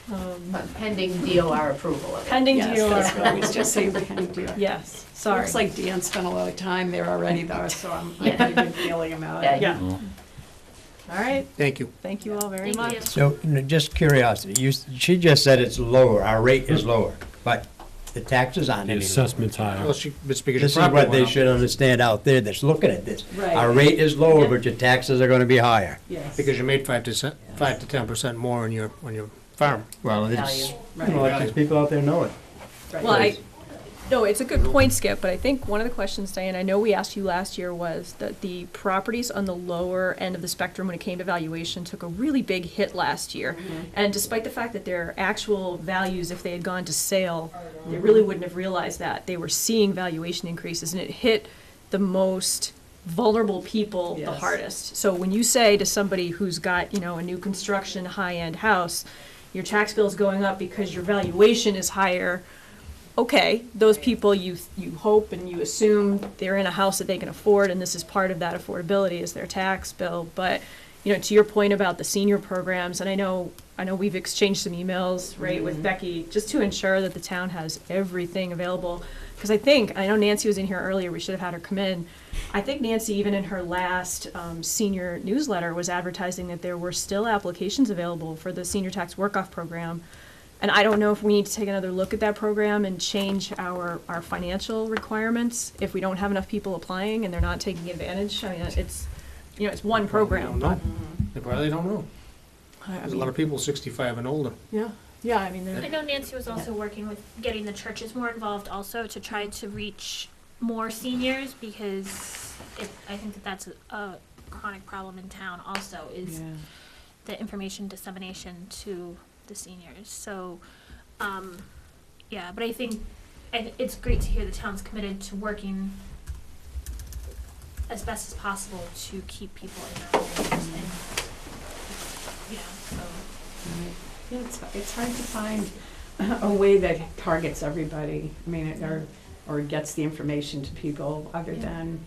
But pending DOR approval of it. Pending Yes, DOR. that's what I was just saying, behind you. Yes, sorry. Looks like Dan spent a lot of time there already, though, so I Yeah. have a good feeling about Yeah, it. Yeah. All right. Thank you. Thank you all very Thank you. much. So, just curiosity, she just said it's lower, our rate is lower, but the taxes aren't The any lower. assessment's higher. Well, it's because This your is property what they went up. should understand out there that's looking at this. Right. Our rate is lower, Yeah. but your taxes are gonna be higher. Yes. Because you made 5 to 10% more on your farm. Well, Value. it's, there's people out there know it. Right. Well, no, it's a good point, Skip, but I think one of the questions, Diane, I know we asked you last year, was that the properties on the lower end of the spectrum when it came to valuation took a really big hit last year. And despite the fact that their actual values, if they had gone to sale, they really wouldn't have realized that. They were seeing valuation increases, and it hit the most vulnerable people the Yes. hardest. So when you say to somebody who's got, a new construction, high-end house, your tax bill's going up because your valuation is higher, okay, those people, you hope and you assume they're in a house that they can afford, and this is part of that affordability is their tax bill. But, to your point about the senior programs, and I know I know we've exchanged some emails, right, with Becky, just to ensure that the town has everything available. Because I know Nancy was in here earlier, we should have had her come in. I think Nancy, even in her last senior newsletter, was advertising that there were still applications available for the senior tax work-off program. And I don't know if we need to take another look at that program and change our financial requirements if we don't have enough people applying and they're not taking advantage. I mean, it's, it's one program. They don't know. They probably don't know. I There's a mean, lot of people 65 and older. Yeah, I mean, I know Nancy was also working with getting the churches more involved also to try to reach more seniors, because I think that that's a chronic problem in town also, is the information dissemination to the seniors. So, but I think it's great to hear the town's committed to working as best as possible to keep people in their homes, and It's hard to find a way that targets everybody. I mean, or gets the information to people other than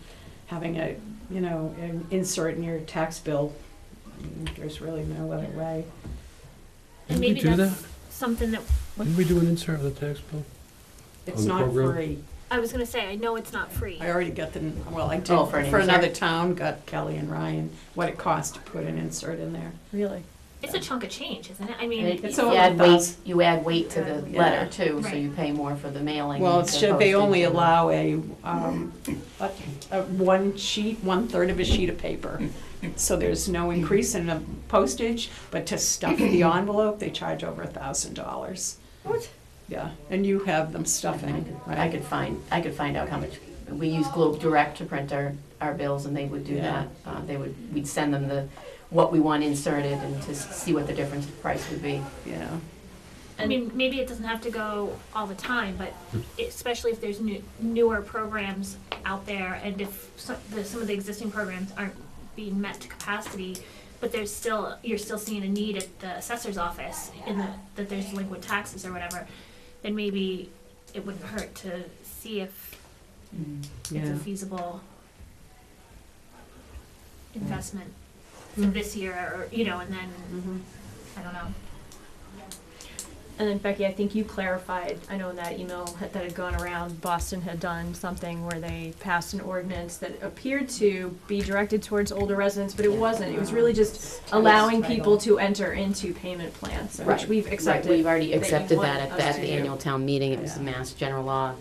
having an insert in your tax bill. I mean, there's really no other way. And Did we maybe do that's that? something that Didn't we do an insert of the tax bill? It's On the not program? free. I was gonna say. I know it's not free. I already got I did Oh, for an another insert? town, got Kelly and Ryan, what it cost to put an insert in there. really. It's a chunk of change, isn't it? I mean, It's You over add weight, 1,000. you add weight to the Yeah. letter too, so Right. you pay more for the mailing. Well, and the they only postage and- allow a 1/3 of a sheet of paper. So there's no increase in the postage, but to stuff the envelope, they charge over $1,000. What? Yeah, and you have them stuffing, I right? could find out how much, we use Globe Direct to print our bills, and they would do Yeah. that. We'd send them what we want inserted and to see what the difference in price would be. Yeah. I mean, maybe it doesn't have to go all the time, but especially if there's newer programs out there, and if some of the existing programs aren't being met to capacity, but you're still seeing a need at the assessor's office that there's delinquent taxes or whatever, then maybe it wouldn't hurt to see if it's Yeah. a feasible investment for this year, or and then I don't know. And then Becky, I think you clarified, I know in that email that had gone around, Boston had done something where they passed an ordinance that appeared to be directed towards older residents, but it wasn't. It was really just allowing people to enter into payment plans, which Right. we've accepted. Right, we've already that you accepted want that us at to the do. annual town meeting. It was Mass General Law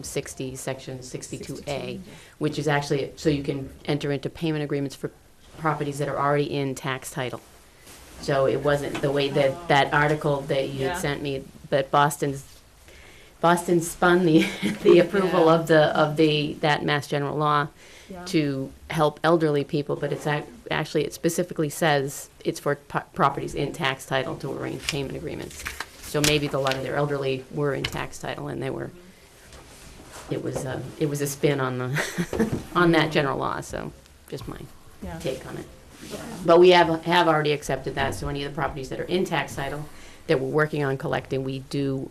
60, Section 62A, which is actually, so you can enter into payment agreements for properties that are already in tax title. So it wasn't the way that article that you Yeah. had sent me, but Boston spun the approval of that Mass General Law Yeah. to help elderly people, but it's actually, it specifically says it's for properties in tax title to arrange payment agreements. So maybe a lot of their elderly were in tax title, and it was a spin on on that general law, so just my Yeah. take on it. But we have already accepted that, so any of the properties that are in tax title that we're working on collecting, we do,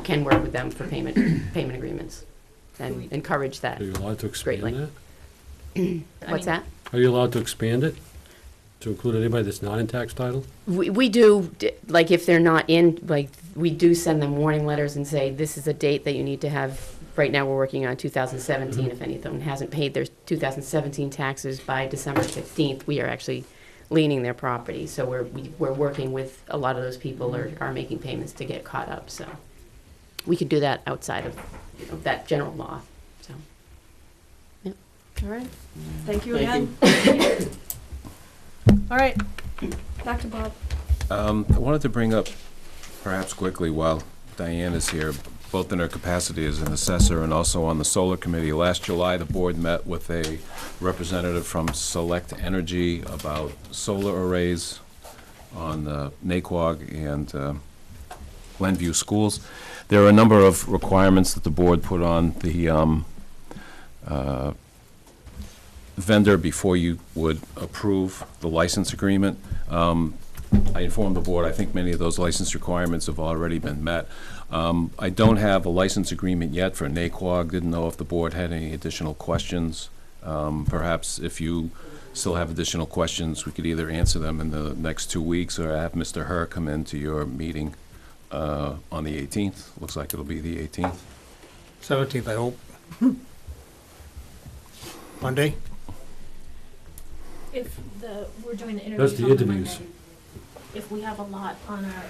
can work with them for payment agreements and encourage that. Are you allowed to expand Greatly. that? What's that? Are you allowed to expand it to include anybody that's not in tax title? We do, like, if they're not in, like, we do send them warning letters and say, this is a date that you need to have. Right now, we're working on 2017. If anyone hasn't paid their 2017 taxes by December 15th, we are actually leaning their property. So we're working with a lot of those people are making payments to get caught up. So we could do that outside of that general law. So, yeah. All right. Thank you Thank again. All right. Back to Bob. I wanted to bring up, perhaps quickly, while Diane is here, both in her capacity as an assessor and also on the solar committee. Last July, the board met with a representative from Select Energy about solar arrays on Naquag and Glenview schools. There are a number of requirements that the board put on the vendor before you would approve the license agreement. I informed the board, I think many of those license requirements have already been met. I don't have a license agreement yet for Naquag. Didn't know if the board had any additional questions. Perhaps if you still have additional questions, we could either answer them in the next 2 weeks or have Mr. Herr come into your meeting on the 18th. Looks like it'll be the 18th. 17th, I hope. Monday? If we're doing the That's interviews the on interviews. Monday, if we have a lot on our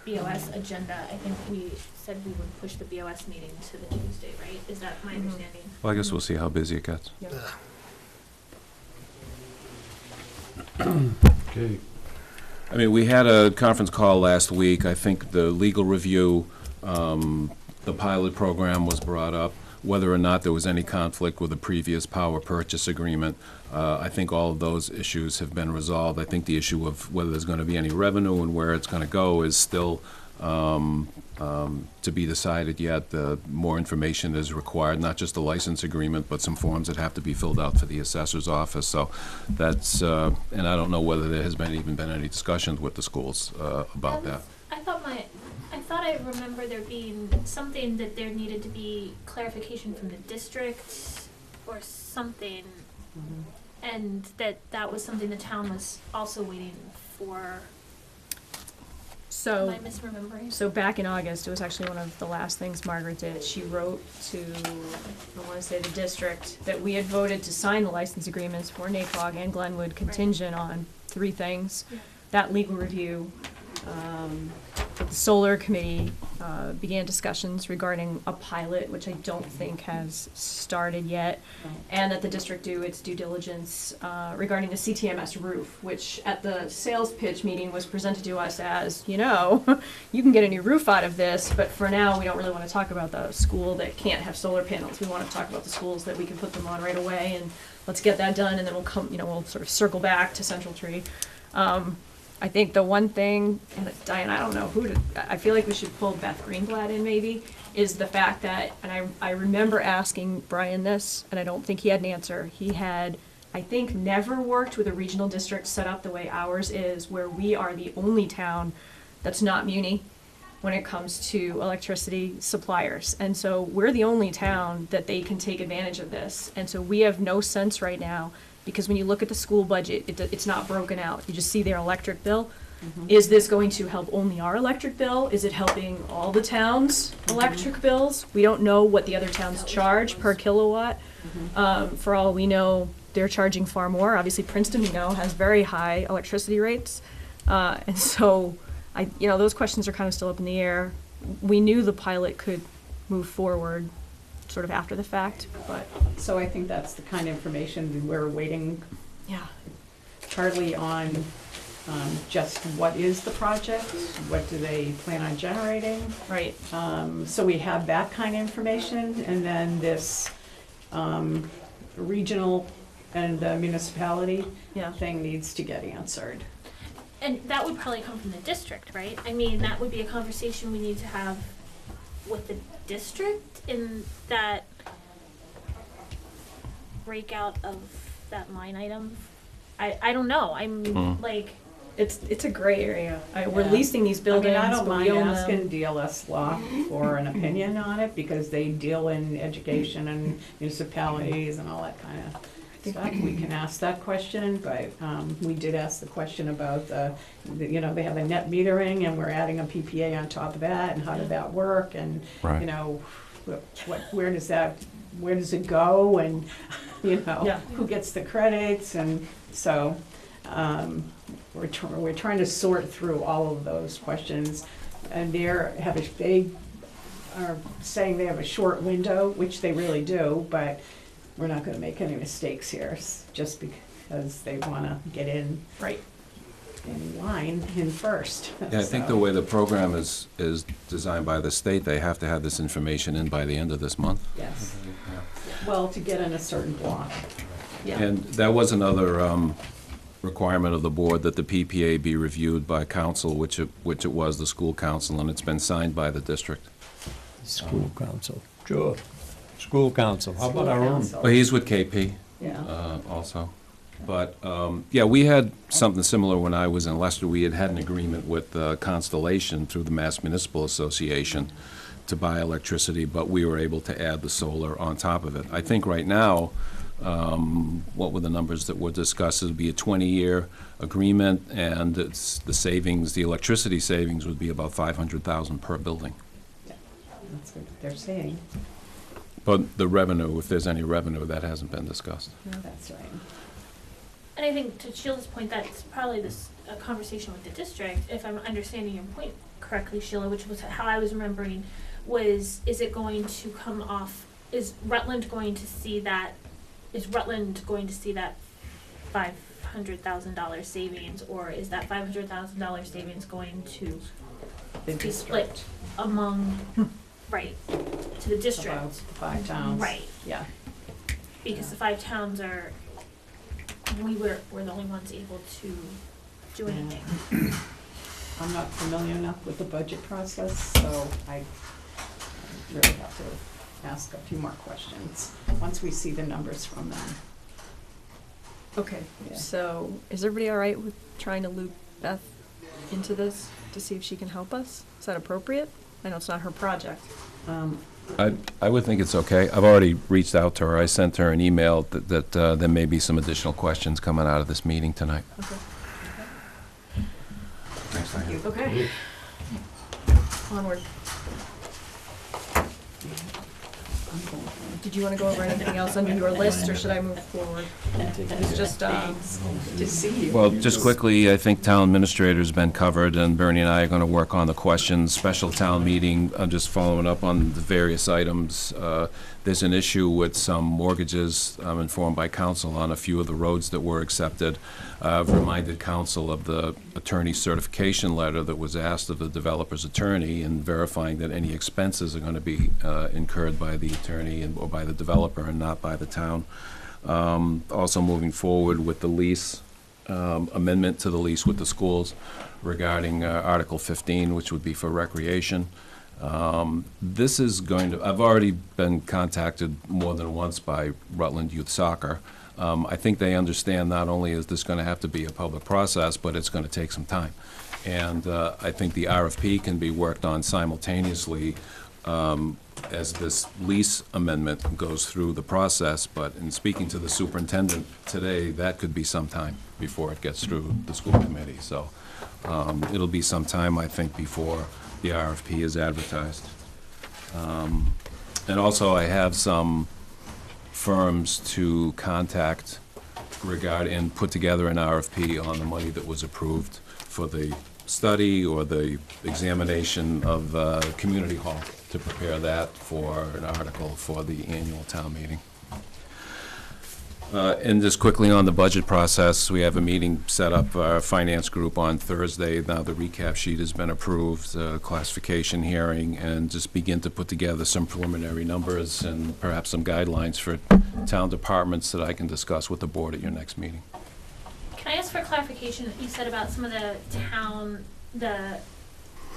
BOS agenda, I think we said we would push the BOS meeting to the Tuesday, right? Is that my understanding? Well, I guess we'll see how busy it gets. Okay. I mean, we had a conference call last week. I think the legal review, the pilot program was brought up, whether or not there was any conflict with a previous power purchase agreement. I think all of those issues have been resolved. I think the issue of whether there's going to be any revenue and where it's going to go is still to be decided yet. More information is required, not just a license agreement, but some forms that have to be filled out for the assessor's office. So that's, and I don't know whether there has even been any discussions with the schools about that. I thought I remember there being something that there needed to be clarification from the district or something, and that was something the town was also waiting for. So, Am I misremembering? so back in August, it was actually one of the last things Margaret did. She wrote to, I want to say the district, that we had voted to sign the license agreements for Naquag and Glenwood contingent on 3 things. Yeah. That legal review, that the solar committee began discussions regarding a pilot, which I don't think has started yet, and that the district do its due diligence regarding the CTMS roof, which at the sales pitch meeting was presented to us as, you know, you can get a new roof out of this, but for now, we don't really want to talk about the school that can't have solar panels. We want to talk about the schools that we can put them on right away, and let's get that done, and then we'll come, we'll sort of circle back to Central Tree. I think the one thing, and Diane, I don't know I feel like we should pull Beth Greenblatt in maybe, is the fact that, and I remember asking Brian this, and I don't think he had an answer. He had, I think, never worked with a regional district set up the way ours is, where we are the only town that's not muni when it comes to electricity suppliers. And so we're the only town that they can take advantage of this. And so we have no sense right now, because when you look at the school budget, it's not broken out. You just see their electric bill. Is this going to help only our electric bill? Is it helping all the towns' electric bills? We don't know what the other towns charge per kilowatt. For all we know, they're charging far more. Obviously, Princeton, we know, has very high electricity rates. And so, those questions are kind of still up in the air. We knew the pilot could move forward sort of after the fact, but. So I think that's the kind of information we're waiting. Yeah. Partly on just what is the project, what do they plan on generating? Right. So we have that kind of information, and then this regional and municipality thing needs to get answered. And that would probably come from the district, right? I mean, that would be a conversation we need to have with the district in that breakout of that line item. I don't know. I'm like, it's a gray area. We're leasing these buildings. I don't but mind we own asking them. DLS Law for an opinion on it, because they deal in education and municipalities and all that kind of stuff. We can ask that question, but we did ask the question about they have a net metering and we're adding a PPA on top of that, and how did that work, and where does it go, and who gets the credits, and so we're trying to sort through all of those questions, and they are saying they have a short window, which they really do, but we're not going to make any mistakes here, just because they want to get in line in first. Yeah, I think the way the program is designed by the state, they have to have this information in by the end of this month. Yes. Well, to get in a certain block. Yeah. And that was another requirement of the board, that the PPA be reviewed by council, which it was, the school council, and it's been signed by the district. School council, sure. School council, how about our own? Well, he's with KP also. But, we had something similar when I was in Leicester. We had an agreement with Constellation through the Mass Municipal Association to buy electricity, but we were able to add the solar on top of it. I think right now, What were the numbers that were discussed? It would be a 20-year agreement, and the savings, the electricity savings would be about $500,000 per building. That's what they're saying. But the revenue, if there's any revenue, that hasn't been discussed. No, that's right. And I think to Sheila's point, that's probably a conversation with the district, if I'm understanding your point correctly, Sheila, which was how I was remembering, is it going to come off, is Rutland going to see that $500,000 savings, or is that $500,000 savings going to be split among, right, to the district? About the 5 towns. Right. Yeah. Because the 5 towns we're the only ones able to do anything. I'm not familiar enough with the budget process, so I really have to ask a few more questions once we see the numbers from them. Okay, Yeah. so is everybody all right with trying to loop Beth into this to see if she can help us? Is that appropriate? I know it's not her project. I would think it's okay. I've already reached out to her. I sent her an email that there may be some additional questions coming out of this meeting tonight. Okay. Thanks, Diane. Okay. Onward. Did you want to go over anything else under your list, or should I move forward? It's just, To see you. Well, just quickly, I think town administrator's been covered, and Bernie and I are going to work on the questions. Special town meeting, I'm just following up on the various items. There's an issue with some mortgages, I'm informed by council, on a few of the roads that were accepted. I've reminded council of the attorney certification letter that was asked of the developer's attorney, and verifying that any expenses are going to be incurred by the attorney or by the developer and not by the town. Also moving forward with the lease, amendment to the lease with the schools regarding Article 15, which would be for recreation. This is going to, I've already been contacted more than once by Rutland Youth Soccer. I think they understand not only is this going to have to be a public process, but it's going to take some time. And I think the RFP can be worked on simultaneously as this lease amendment goes through the process. But in speaking to the superintendent today, that could be some time before it gets through the school committee. So it'll be some time, I think, before the RFP is advertised. And also, I have some firms to contact and put together an RFP on the money that was approved for the study or the examination of Community Hall, to prepare that for an article for the annual town meeting. And just quickly on the budget process, we have a meeting set up, our finance group, on Thursday. Now the recap sheet has been approved, classification hearing, and just begin to put together some preliminary numbers and perhaps some guidelines for town departments that I can discuss with the board at your next meeting. Can I ask for clarification? You said about some of the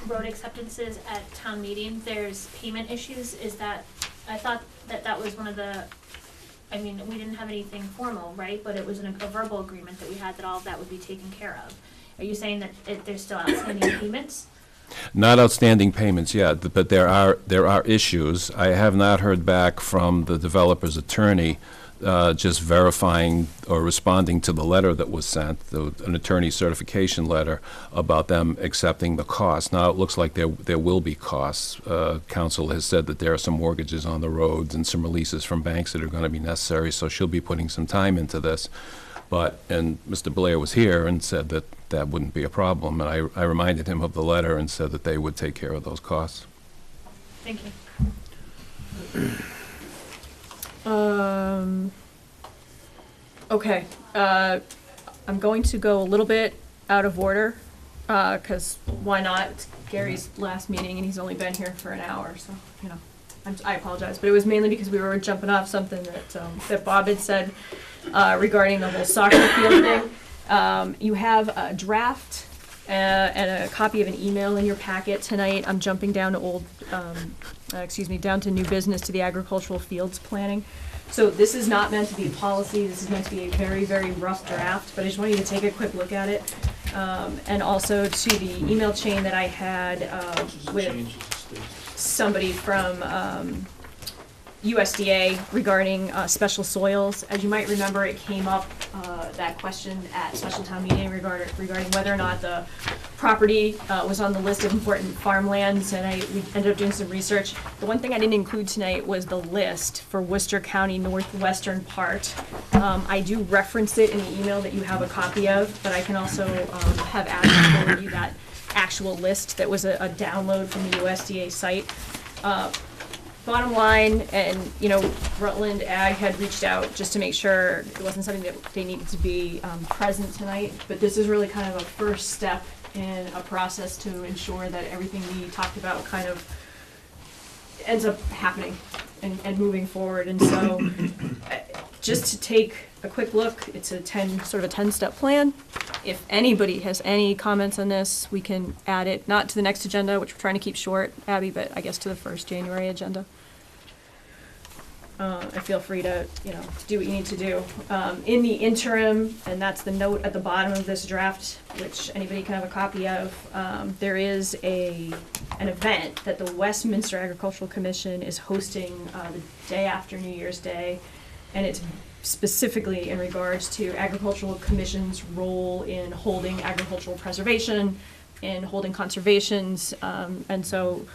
road acceptances at town meetings, there's payment issues. Is that, I thought that was one of the, I mean, we didn't have anything formal, right? But it was a verbal agreement that we had that all of that would be taken care of. Are you saying that there's still outstanding payments? Not outstanding payments yet, but there are issues. I have not heard back from the developer's attorney, just verifying or responding to the letter that was sent, an attorney certification letter, about them accepting the cost. Now, it looks like there will be costs. Council has said that there are some mortgages on the roads and some releases from banks that are going to be necessary, so she'll be putting some time into this. And Mr. Blair was here and said that that wouldn't be a problem, and I reminded him of the letter and said that they would take care of those costs. Thank you. Okay, I'm going to go a little bit out of order, because why not? It's Gary's last meeting and he's only been here for an hour, so, you know, I apologize. But it was mainly because we were jumping off something that Bob had said regarding the whole soccer field thing. You have a draft and a copy of an email in your packet tonight. I'm jumping down to down to new business, to the agricultural fields planning. So this is not meant to be a policy. This is meant to be a very, very rough draft, but I just want you to take a quick look at it. And also to the email chain that I had with somebody from USDA regarding special soils. As you might remember, it came up, that question at special town meeting regarding whether or not the property was on the list of important farmlands, and we ended up doing some research. The one thing I didn't include tonight was the list for Worcester County northwestern part. I do reference it in the email that you have a copy of, but I can also have Adam forward you that actual list that was a download from the USDA site. Bottom line, and Rutland Ag had reached out just to make sure it wasn't something that they needed to be present tonight, but this is really kind of a first step in a process to ensure that everything we talked about kind of ends up happening and moving forward. And so just to take a quick look, it's a 10-step plan. If anybody has any comments on this, we can add it, not to the next agenda, which we're trying to keep short, Abby, but I guess to the first January agenda. And feel free to, do what you need to do. In the interim, and that's the note at the bottom of this draft, which anybody can have a copy of, there is an event that the Westminster Agricultural Commission is hosting the day after New Year's Day, and it's specifically in regards to agricultural commission's role in holding agricultural preservation, in holding conservations, and so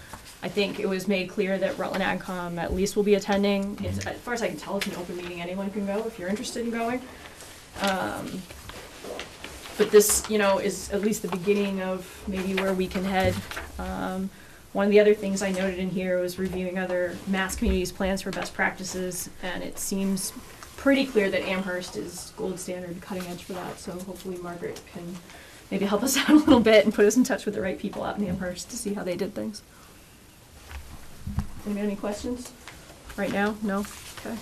I think it was made clear that Rutland AgCom at least will be attending. It's, as far as I can tell, it's an open meeting. Anyone can go if you're interested in going. But this, is at least the beginning of maybe where we can head. One of the other things I noted in here was reviewing other Mass communities' plans for best practices, and it seems pretty clear that Amherst is gold standard, cutting edge for that. So hopefully Margaret can maybe help us out a little bit and put us in touch with the right people out in Amherst to see how they did things. Anybody have any questions? Right now? No? Okay.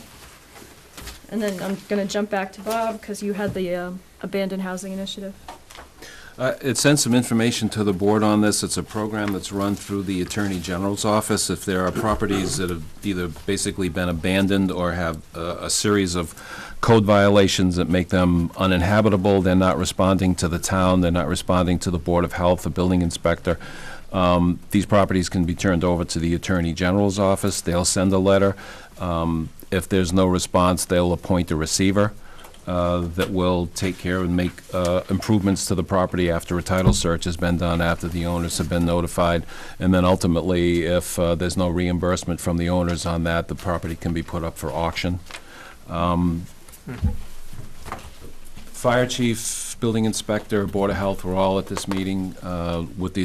And then I'm gonna jump back to Bob, because you had the abandoned housing initiative. It sent some information to the board on this. It's a program that's run through the Attorney General's office. If there are properties that have either basically been abandoned or have a series of code violations that make them uninhabitable, they're not responding to the town, they're not responding to the Board of Health, the building inspector, these properties can be turned over to the Attorney General's office. They'll send a letter. If there's no response, they'll appoint a receiver that will take care and make improvements to the property after a title search has been done, after the owners have been notified. And then ultimately, if there's no reimbursement from the owners on that, the property can be put up for auction. Fire chief, building inspector, Board of Health were all at this meeting with the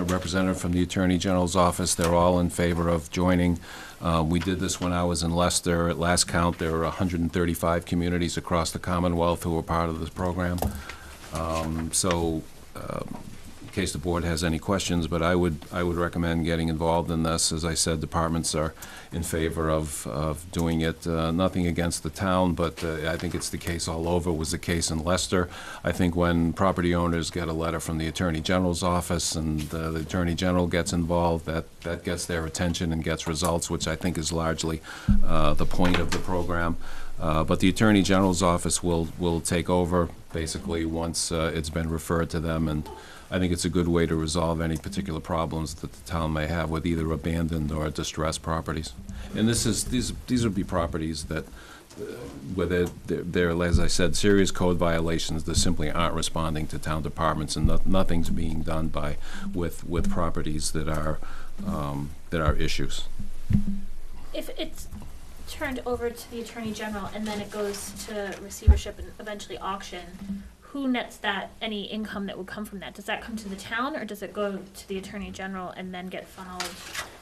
representative from the Attorney General's office. They're all in favor of joining. We did this when I was in Leicester. At last count, there were 135 communities across the Commonwealth who were part of this program. In case the board has any questions, but I would recommend getting involved in this. As I said, departments are in favor of doing it. Nothing against the town, but I think it's the case all over. It was the case in Leicester. I think when property owners get a letter from the Attorney General's office and the Attorney General gets involved, that gets their attention and gets results, which I think is largely the point of the program. But the Attorney General's office will take over basically once it's been referred to them, and I think it's a good way to resolve any particular problems that the town may have with either abandoned or distressed properties. And these would be properties that, where they're, as I said, serious code violations that simply aren't responding to town departments, and nothing's being done with properties that are issues. If it's turned over to the Attorney General and then it goes to receivership and eventually auction, who nets that, any income that would come from that? Does that come to the town, or does it go to the Attorney General and then get funneled?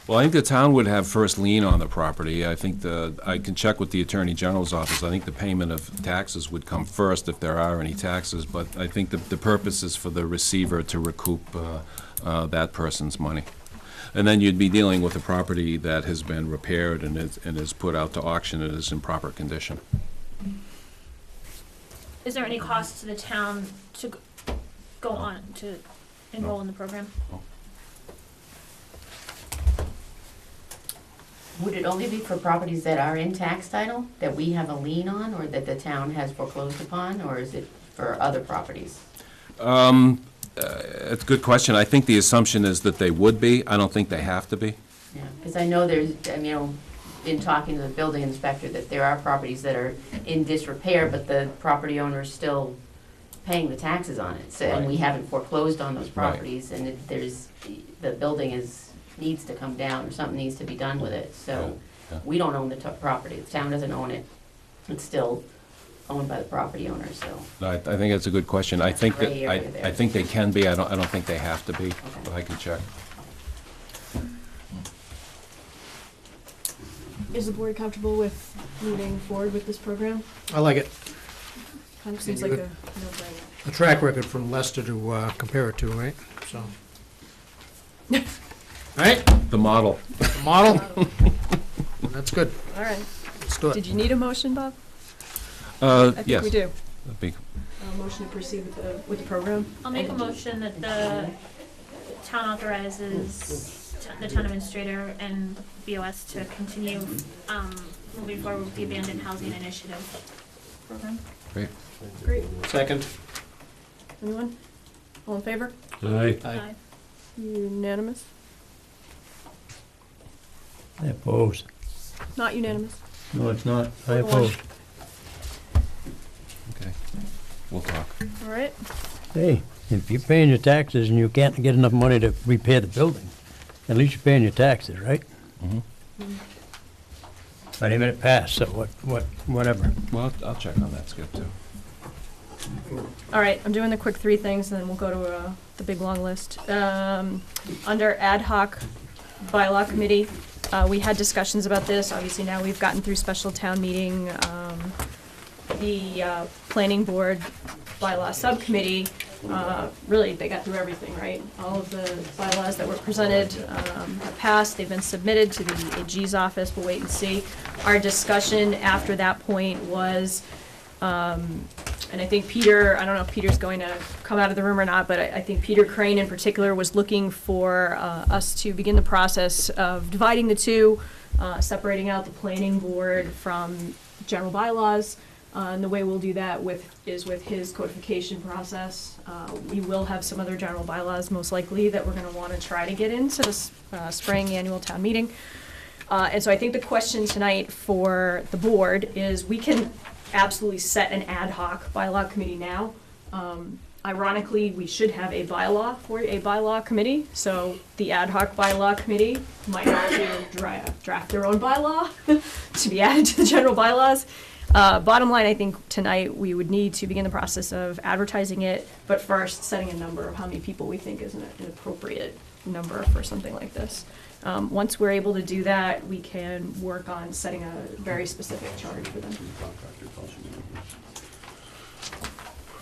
Well, I think the town would have first lien on the property. I think I can check with the Attorney General's office. I think the payment of taxes would come first if there are any taxes, but I think the purpose is for the receiver to recoup that person's money. And then you'd be dealing with a property that has been repaired and is put out to auction and is in proper condition. Is there any cost to the town to go on to enroll in the program? Would it only be for properties that are in tax title, that we have a lien on, or that the town has foreclosed upon, or is it for other properties? It's a good question. I think the assumption is that they would be. I don't think they have to be. Yeah, because I know there's, in talking to the building inspector, that there are properties that are in disrepair, but the property owner is still paying the taxes on it. So, and we haven't foreclosed on those properties, and the building needs to come down, or something needs to be done with it. So we don't own the property, the town doesn't own it. It's still owned by the property owner, so. No, I think that's a good question. I think that, Gray area there. I think they can be, I don't think they have to be, but I can check. Is the board comfortable with moving forward with this program? I like it. Kind of seems like a no-brainer. A track record from Leicester to compare it to, right? So. Right? The model. The model? That's good. All right. Let's do it. Did you need a motion, Bob? I think Yes. we do. That'd be- Motion to proceed with the program? I'll make a motion that the town authorizes the town administrator and BOS to continue moving forward with the abandoned housing initiative program. Great. Great. Second. Anyone? All in favor? Aye. Aye. Unanimous? I oppose. Not unanimous? No, it's not. I Hold on. oppose. Okay. We'll talk. All right. Hey, if you're paying your taxes and you can't get enough money to repair the building, at least you're paying your taxes, right? Mhm. But even it passed, so whatever. Well, I'll check on that, Skip, too. All right, I'm doing the quick three things, and then we'll go to the big, long list. Under ad hoc bylaw committee, we had discussions about this. Obviously, now we've gotten through special town meeting. The planning board bylaw subcommittee, really, they got through everything, right? All of the bylaws that were presented have passed. They've been submitted to the AG's office. We'll wait and see. Our discussion after that point was, and I think Peter, I don't know if Peter's going to come out of the room or not, but I think Peter Crane in particular was looking for us to begin the process of dividing the two, separating out the planning board from general bylaws. And the way we'll do that is with his codification process. We will have some other general bylaws, most likely, that we're gonna wanna try to get into this spring annual town meeting. And so I think the question tonight for the board is, we can absolutely set an ad hoc bylaw committee now. Ironically, we should have a bylaw for a bylaw committee, so the ad hoc bylaw committee might have to draft their own bylaw to be added to the general bylaws. Bottom line, I think tonight we would need to begin the process of advertising it, but first setting a number of how many people we think is an appropriate number for something like this. Once we're able to do that, we can work on setting a very specific charge for them.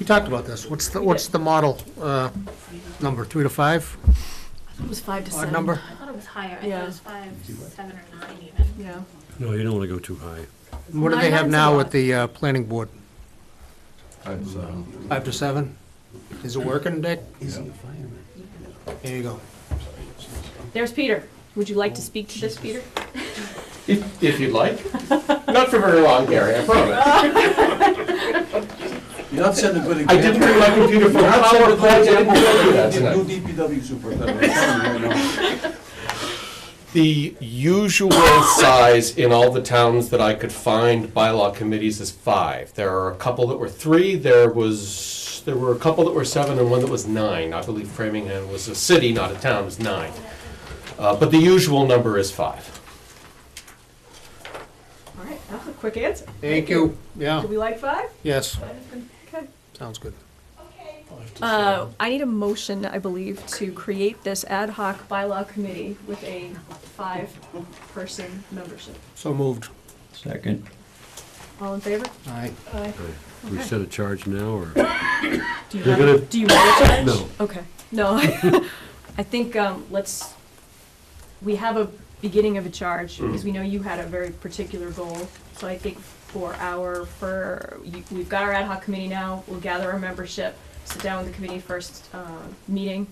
We talked about this. What's the model number, 3 to 5? It was 5 to 7. Odd number? I thought it was higher. I Yeah. thought it was 5, 7, or 9 even. Yeah. No, you don't want to go too high. What do they have now with the planning board? 5 to 7. 5 to 7? Is it working, Dick? There you go. There's Peter. Would you like to speak to this, Peter? If you'd like. Not for very long, Gary, I promise. You're not setting a good I example. didn't bring my computer for PowerPoint, I didn't do that New tonight. DPW superintendent, I'm telling you right now. The usual size in all the towns that I could find bylaw committees is 5. There are a couple that were 3, there were a couple that were 7, and one that was 9. I believe Framingham was a city, not a town, it was 9. But the usual number is 5. All right, that was a quick answer. Thank you. Yeah, Do we like 5? yes, Okay. sounds good. I need a motion, I believe, to create this ad hoc bylaw committee with a 5-person membership. So moved. Second. All in favor? Aye. Aye. We set a charge now, or? Do you You're want gonna- do you want a charge? No. Okay. No, I think, we have a beginning of a charge, because we know you had a very particular goal. So I think we've got our ad hoc committee now, we'll gather our membership, sit down with the committee first meeting.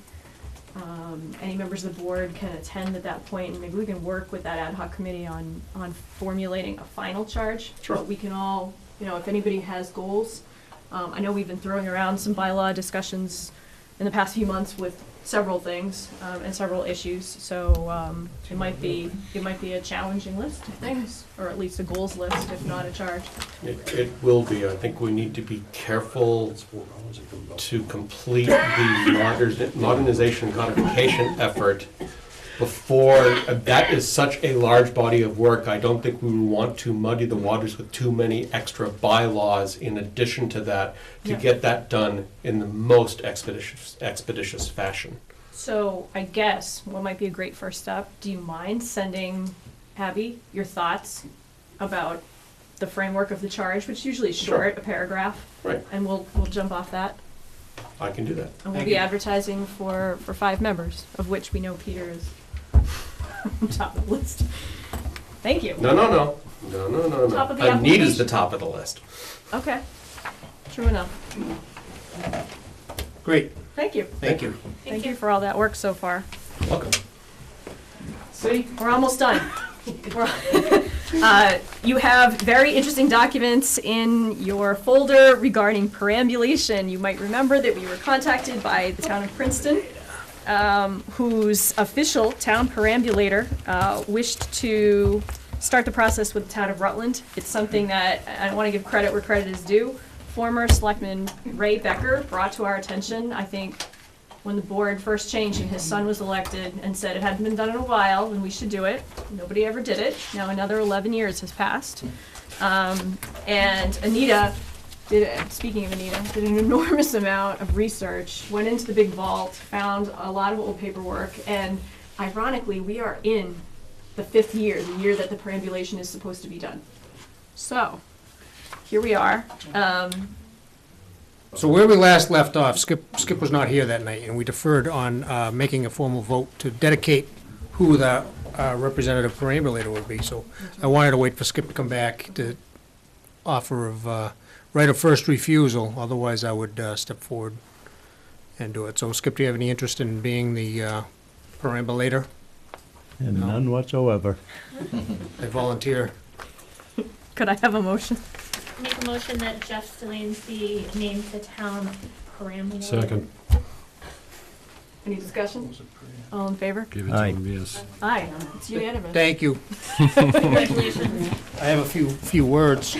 Any members of the board can attend at that point, and maybe we can work with that ad hoc committee on formulating a final charge. Sure. But we can all, if anybody has goals, I know we've been throwing around some bylaw discussions in the past few months with several things and several issues. So it might be a challenging list of things, or at least a goals list, if not a charge. It will be. I think we need to be careful to complete the modernization and codification effort before, that is such a large body of work. I don't think we would want to muddy the waters with too many extra bylaws in addition to that to get that done in the most expeditious fashion. So I guess what might be a great first step, do you mind sending Abby your thoughts about the framework of the charge, which usually is short, a paragraph? Right. And we'll jump off that. I can do that. And we'll be advertising for 5 members, of which we know Peter is on top of the list. Thank you. No. Top of the Anita's application. the top of the list. Okay. True enough. Great, Thank you. thank you. Thank you for all that work so far. Welcome. See, we're almost done. You have very interesting documents in your folder regarding perambulation. You might remember that we were contacted by the town of Princeton, whose official town perambulator wished to start the process with the town of Rutland. It's something that I want to give credit where credit is due. Former Selectman Ray Becker brought to our attention, I think, when the board first changed and his son was elected, and said it hadn't been done in a while and we should do it. Nobody ever did it. Now another 11 years has passed. And Anita speaking of Anita, did an enormous amount of research, went into the big vault, found a lot of old paperwork, and ironically, we are in the 5th year, the year that the perambulation is supposed to be done. So, here we are. So where we last left off, Skip was not here that night, and we deferred on making a formal vote to dedicate who the representative perambulator would be. So I wanted to wait for Skip to come back to offer of right of first refusal. Otherwise, I would step forward and do it. So Skip, do you have any interest in being the perambulator? And none whatsoever. I volunteer. Could I have a motion? Make a motion that Jeff Stillings be named the town perambulator. Second. Any discussion? All in favor? Give it to Aye. him, yes. Aye, it's unanimous. Thank you. Congratulations. I have a few words.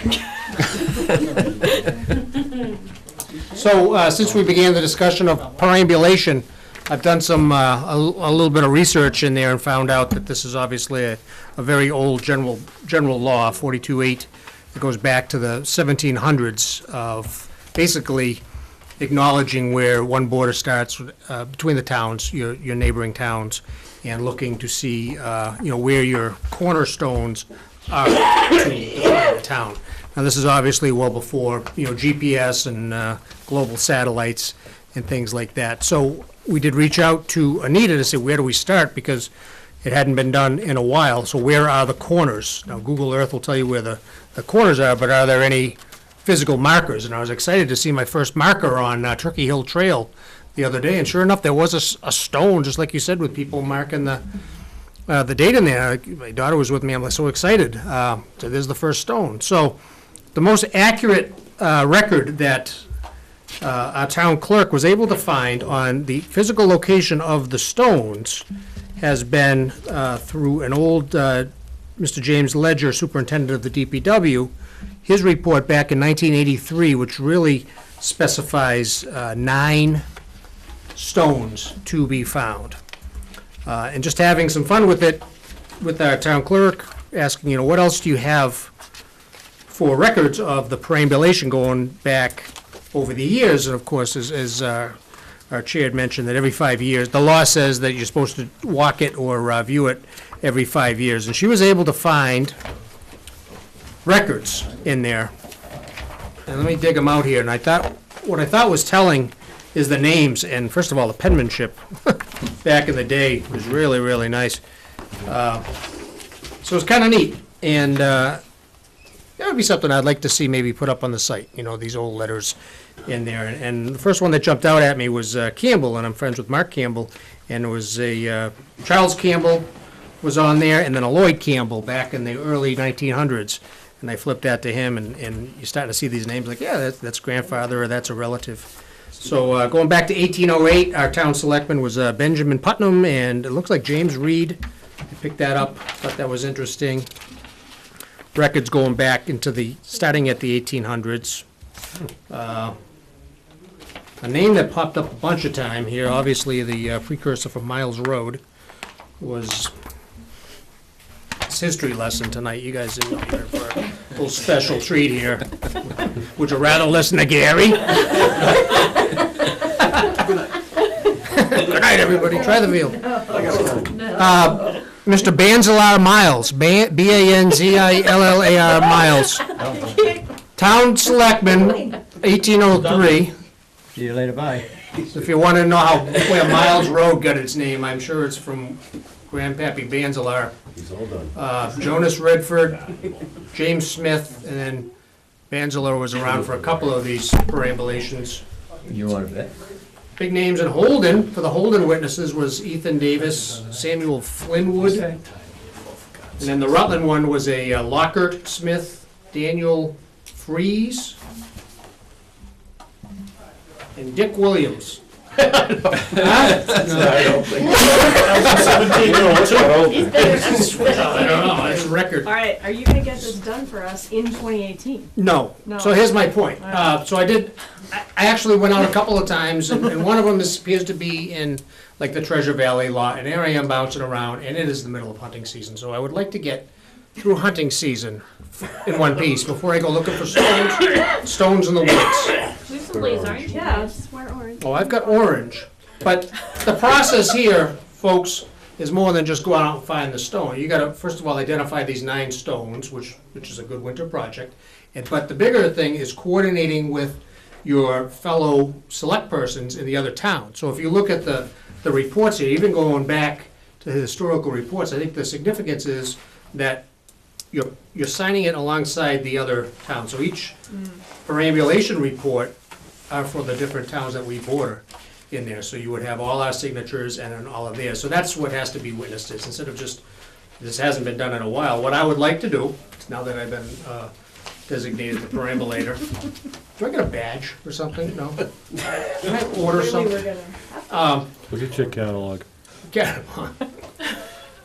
So, since we began the discussion of perambulation, I've done some, a little bit of research in there and found out that this is obviously a very old general law, 42.8. It goes back to the 1700s of basically acknowledging where one border starts between the towns, your neighboring towns, and looking to see, where your cornerstones are between the town. Now, this is obviously well before, GPS and global satellites and things like that. So we did reach out to Anita to say, where do we start? Because it hadn't been done in a while. So where are the corners? Now, Google Earth will tell you where the corners are, but are there any physical markers? And I was excited to see my first marker on Turkey Hill Trail the other day. And sure enough, there was a stone, just like you said, with people marking the date in there. My daughter was with me. I'm so excited. So there's the first stone. So the most accurate record that our town clerk was able to find on the physical location of the stones has been through an old Mr. James Ledger, superintendent of the DPW, his report back in 1983, which really specifies 9 stones to be found. And just having some fun with it, with our town clerk, asking, what else do you have for records of the perambulation going back over the years? And of course, as our chair had mentioned, that every 5 years, the law says that you're supposed to walk it or view it every 5 years. And she was able to find records in there. And let me dig them out here. And what I thought was telling is the names, and first of all, the penmanship back in the day was really, really nice. So it's kind of neat. And that would be something I'd like to see maybe put up on the site, these old letters in there. And the first one that jumped out at me was Campbell, and I'm friends with Mark Campbell. And it was a Charles Campbell was on there, and then a Lloyd Campbell back in the early 1900s. And I flipped that to him, and you're starting to see these names like, yeah, that's grandfather or that's a relative. So going back to 1808, our town selectman was Benjamin Putnam, and it looks like James Reed. I picked that up, thought that was interesting. Records going back starting at the 1800s. A name that popped up a bunch of time here, obviously the precursor for Miles Road, was this history lesson tonight. You guys didn't know here for a little special treat here. Would you rather listen to Gary? Good night, everybody. Try the veal. Mr. Banzillar Miles, Banzillar Miles. Town Selectman, 1803. See you later, bye. If you want to know where Miles Road got its name, I'm sure it's from Grandpappy Banzillar. He's all done. Jonas Redford, James Smith, and then Banzillar was around for a couple of these perambulations. You want to bet? Big names in Holden, for the Holden witnesses, was Ethan Davis, Samuel Flinwood. And then the Rutland one was a Lockhart Smith, Daniel Fries, and Dick Williams. I don't think. I don't know, that's a record. All right, are you gonna get this done for us in 2018? No. No. So here's my point. So I actually went out a couple of times, and one of them appears to be in like the Treasure Valley lot, and there I am bouncing around, and it is the middle of hunting season. So I would like to get through hunting season in one piece before I go looking for stones in the woods. We have some blaze orange. Yeah, wear orange. Oh, I've got orange. But the process here, folks, is more than just go out and find the stone. You gotta, first of all, identify these 9 stones, which is a good winter project. But the bigger thing is coordinating with your fellow select persons in the other towns. So if you look at the reports here, even going back to the historical reports, I think the significance is that you're signing it alongside the other towns. So each perambulation report are for the different towns that we border in there. So you would have all our signatures and then all of theirs. So that's what has to be witnessed, is instead of just, this hasn't been done in a while. What I would like to do, now that I've been designated the perambulator, do I get a badge or something? No? Can I order something? Look at your catalog. Get it on.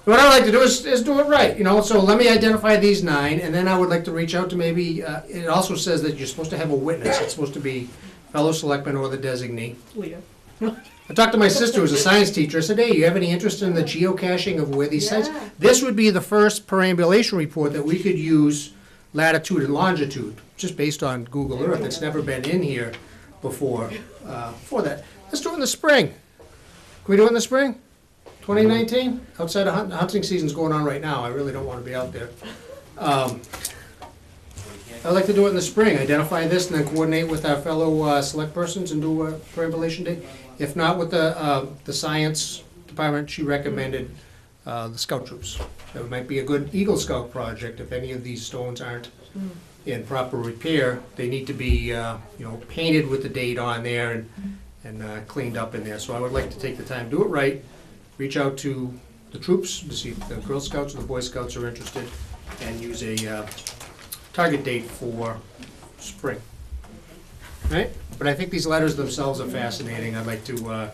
What I like to do is do it right, so let me identify these 9, and then I would like to reach out to maybe, it also says that you're supposed to have a witness. It's supposed to be fellow selectman or the designee. Leah. I talked to my sister, who's a science teacher. I said, hey, you have any interest in the geocaching of where these sites? This would be the first perambulation report that we could use latitude and longitude, just based on Google Earth. It's never been in here before, for that. Let's do it in the spring. Can we do it in the spring? 2019? Outside of hunting season's going on right now. I really don't want to be out there. I'd like to do it in the spring, identify this and then coordinate with our fellow select persons and do a perambulation day. If not with the science department, she recommended the scout troops. That might be a good Eagle Scout project if any of these stones aren't in proper repair. They need to be painted with the date on there and cleaned up in there. So I would like to take the time, do it right, reach out to the troops to see if the Girl Scouts or the Boy Scouts are interested, and use a target date for spring. Right? But I think these letters themselves are fascinating. I'd like to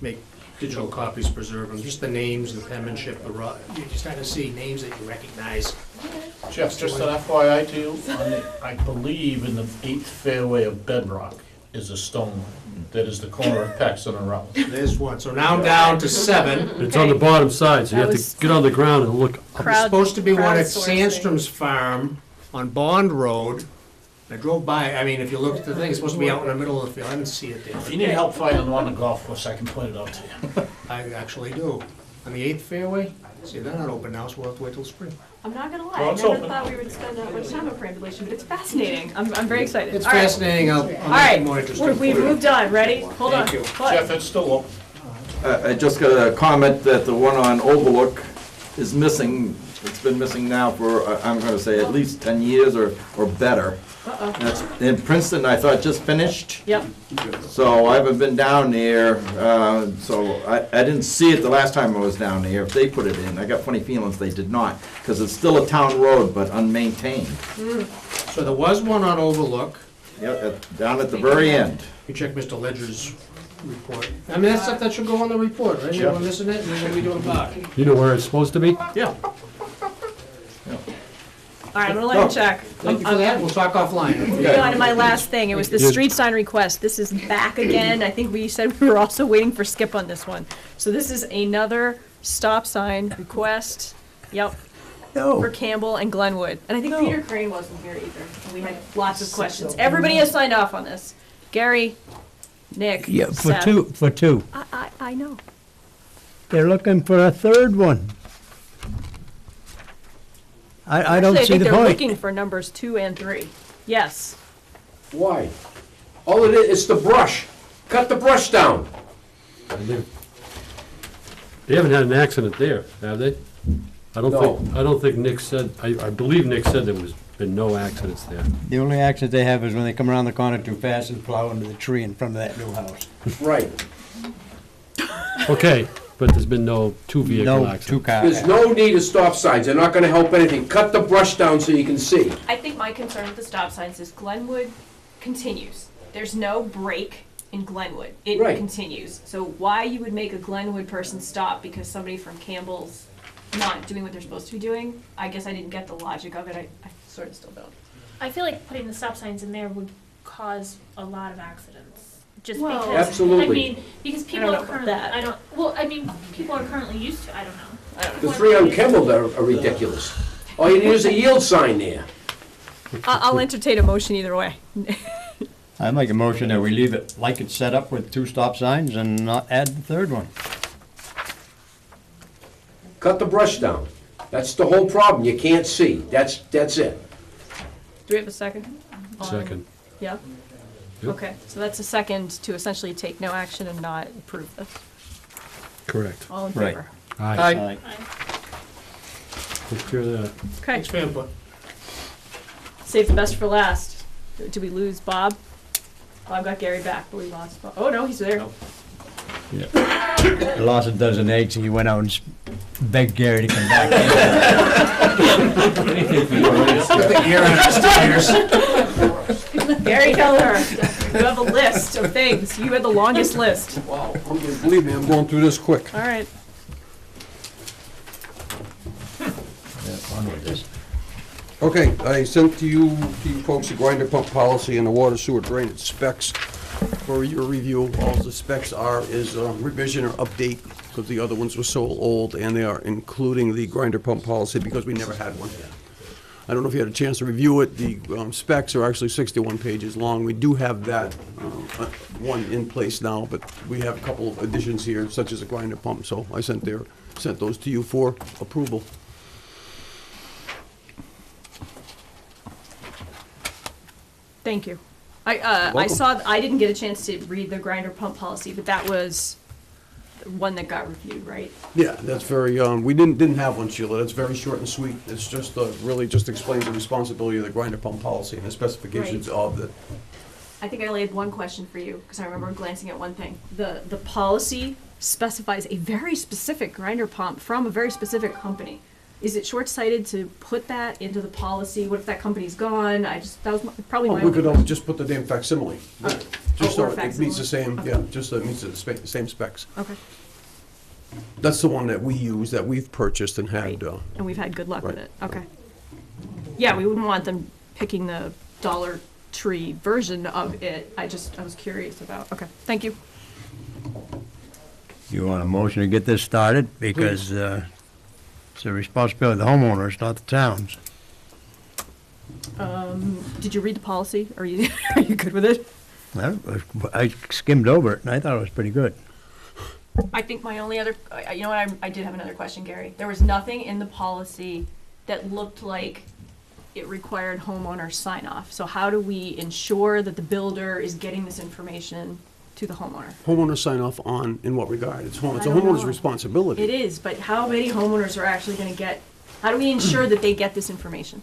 make digital copies, preserve them. Just the names, the penmanship, you start to see names that you recognize. Jeff, just an FYI to you, I believe in the 8th fairway of Bedrock is a stone that is the corner of Paxton and Rutland. There's one. So now I'm down to 7. It's on the bottom side, so you have to get on the ground and look up. There's supposed to be one at Sandstrom's farm on Bond Road. I drove by, if you look at the thing, it's supposed to be out in the middle of the field. I didn't see it there. If you need help finding one on the golf course, I can point it out to you. I actually do. On the 8th fairway? See, they're not open now, so we'll have to wait till spring. I'm not gonna lie, Well, I it's never open. thought we would spend that much time on perambulation, but it's fascinating. I'm very excited. It's All right. fascinating. I'll All make right, it more interesting. we moved on. Ready? Hold on. Thank you. What? Jeff, it's still open. I just got a comment that the one on Overlook is missing. It's been missing now for, I'm going to say, at least 10 years or better. That's in Princeton, I thought just finished. Yep. So I haven't been down there, so I didn't see it the last time I was down there. If they put it in, I got funny feelings they did not, because it's still a town road but unmaintained. So there was one on Overlook. Down at the very end. You check Mr. Ledger's report. I mean, that's stuff that should go on the report, right? Yeah. We're missing it, and then we do it back. You know where it's supposed to be? Yeah. All right, I'm gonna let him check. Thank you for that, we'll talk offline. Moving on to my last thing, it was the street sign request. This is back again. I think we said we were also waiting for Skip on this one. So this is another stop sign request. Yep. For Campbell and Glenwood. And I think Peter Crane wasn't here either. And we had lots of questions. Everybody has signed off on this. Gary, Nick, Yeah, Seth. for two. I know. They're looking for a third one. I don't Actually, see the I think they're point. looking for numbers 2 and 3. Yes. Why? All it is the brush. Cut the brush down. They haven't had an accident there, have they? I No. don't think Nick said, I believe Nick said there was been no accidents there. The only accident they have is when they come around the corner too fast and plow into the tree in front of that new house. Right. Okay, but there's been no two-vehicle No, accidents. two cars. There's no need of stop signs. They're not gonna help anything. Cut the brush down so you can see. I think my concern with the stop signs is Glenwood continues. There's no break in Glenwood. It Right. continues. So why you would make a Glenwood person stop because somebody from Campbell's not doing what they're supposed to be doing, I guess I didn't get the logic of it. I sort of still don't. I feel like putting the stop signs in there would cause a lot of accidents. Just Well, because, Absolutely. I mean, because people don't are know about currently, that. I mean, people are currently used to, I don't know. The three on Kimball are ridiculous. All you need is a yield sign there. I'll entertain a motion either way. I make a motion that we leave it like it's set up with two stop signs and not add the third one. Cut the brush down. That's the whole problem. You can't see. That's it. Do we have a second? Second. Yeah? Yep. Okay, so that's a second to essentially take no action and not approve this. Correct. All in Right. favor? Aye. Take care of that. Okay, Thanks for your input. save the best for last. Did we lose Bob? Bob got Gary back, but we lost Bob. Oh, no, he's there. He lost a dozen eggs and he went out and begged Gary to come back. Gary Kellaher, you have a list of things. You had the longest list. Wow, believe me, I'm going through this quick. All right. Okay, I sent to you folks the grinder pump policy and the water sewer drainage specs for your review. All the specs are is revision or update, because the other ones were so old, and they are including the grinder pump policy because we never had one. I don't know if you had a chance to review it. The specs are actually 61 pages long. We do have that one in place now, but we have a couple of additions here, such as a grinder pump, so I sent those to you for approval. Thank you. I saw, I didn't get a chance to read the grinder pump policy, but that was the one that got reviewed, right? Yeah, that's very, we didn't have one, Sheila. That's very short and sweet. It's just, really just explains the responsibility of the grinder pump policy and the specifications of the, I think I laid one question for you, because I remember glancing at one thing. The policy specifies a very specific grinder pump from a very specific company. Is it short-sighted to put that into the policy? What if that company's gone? That was probably my we could only just put the damn facsimile. Just so it meets the same, yeah, just so it meets the same specs. Okay, That's the one that we use, that we've purchased and had, and we've had good luck with Right. it. Okay. Yeah, we wouldn't want them picking the Dollar Tree version of it. I was curious about, okay, thank you. You want a motion to get this started? Because it's the responsibility of the homeowners, not the towns. Did you read the policy? Are you good with it? I skimmed over it and I thought it was pretty good. I think my only other, you know what, I did have another question, Gary. There was nothing in the policy that looked like it required homeowner sign off. So how do we ensure that the builder is getting this information to the homeowner? homeowner sign off on, in what regard? It's a don't homeowner's know. responsibility. It is, but how many homeowners are actually gonna get, how do we ensure that they get this information?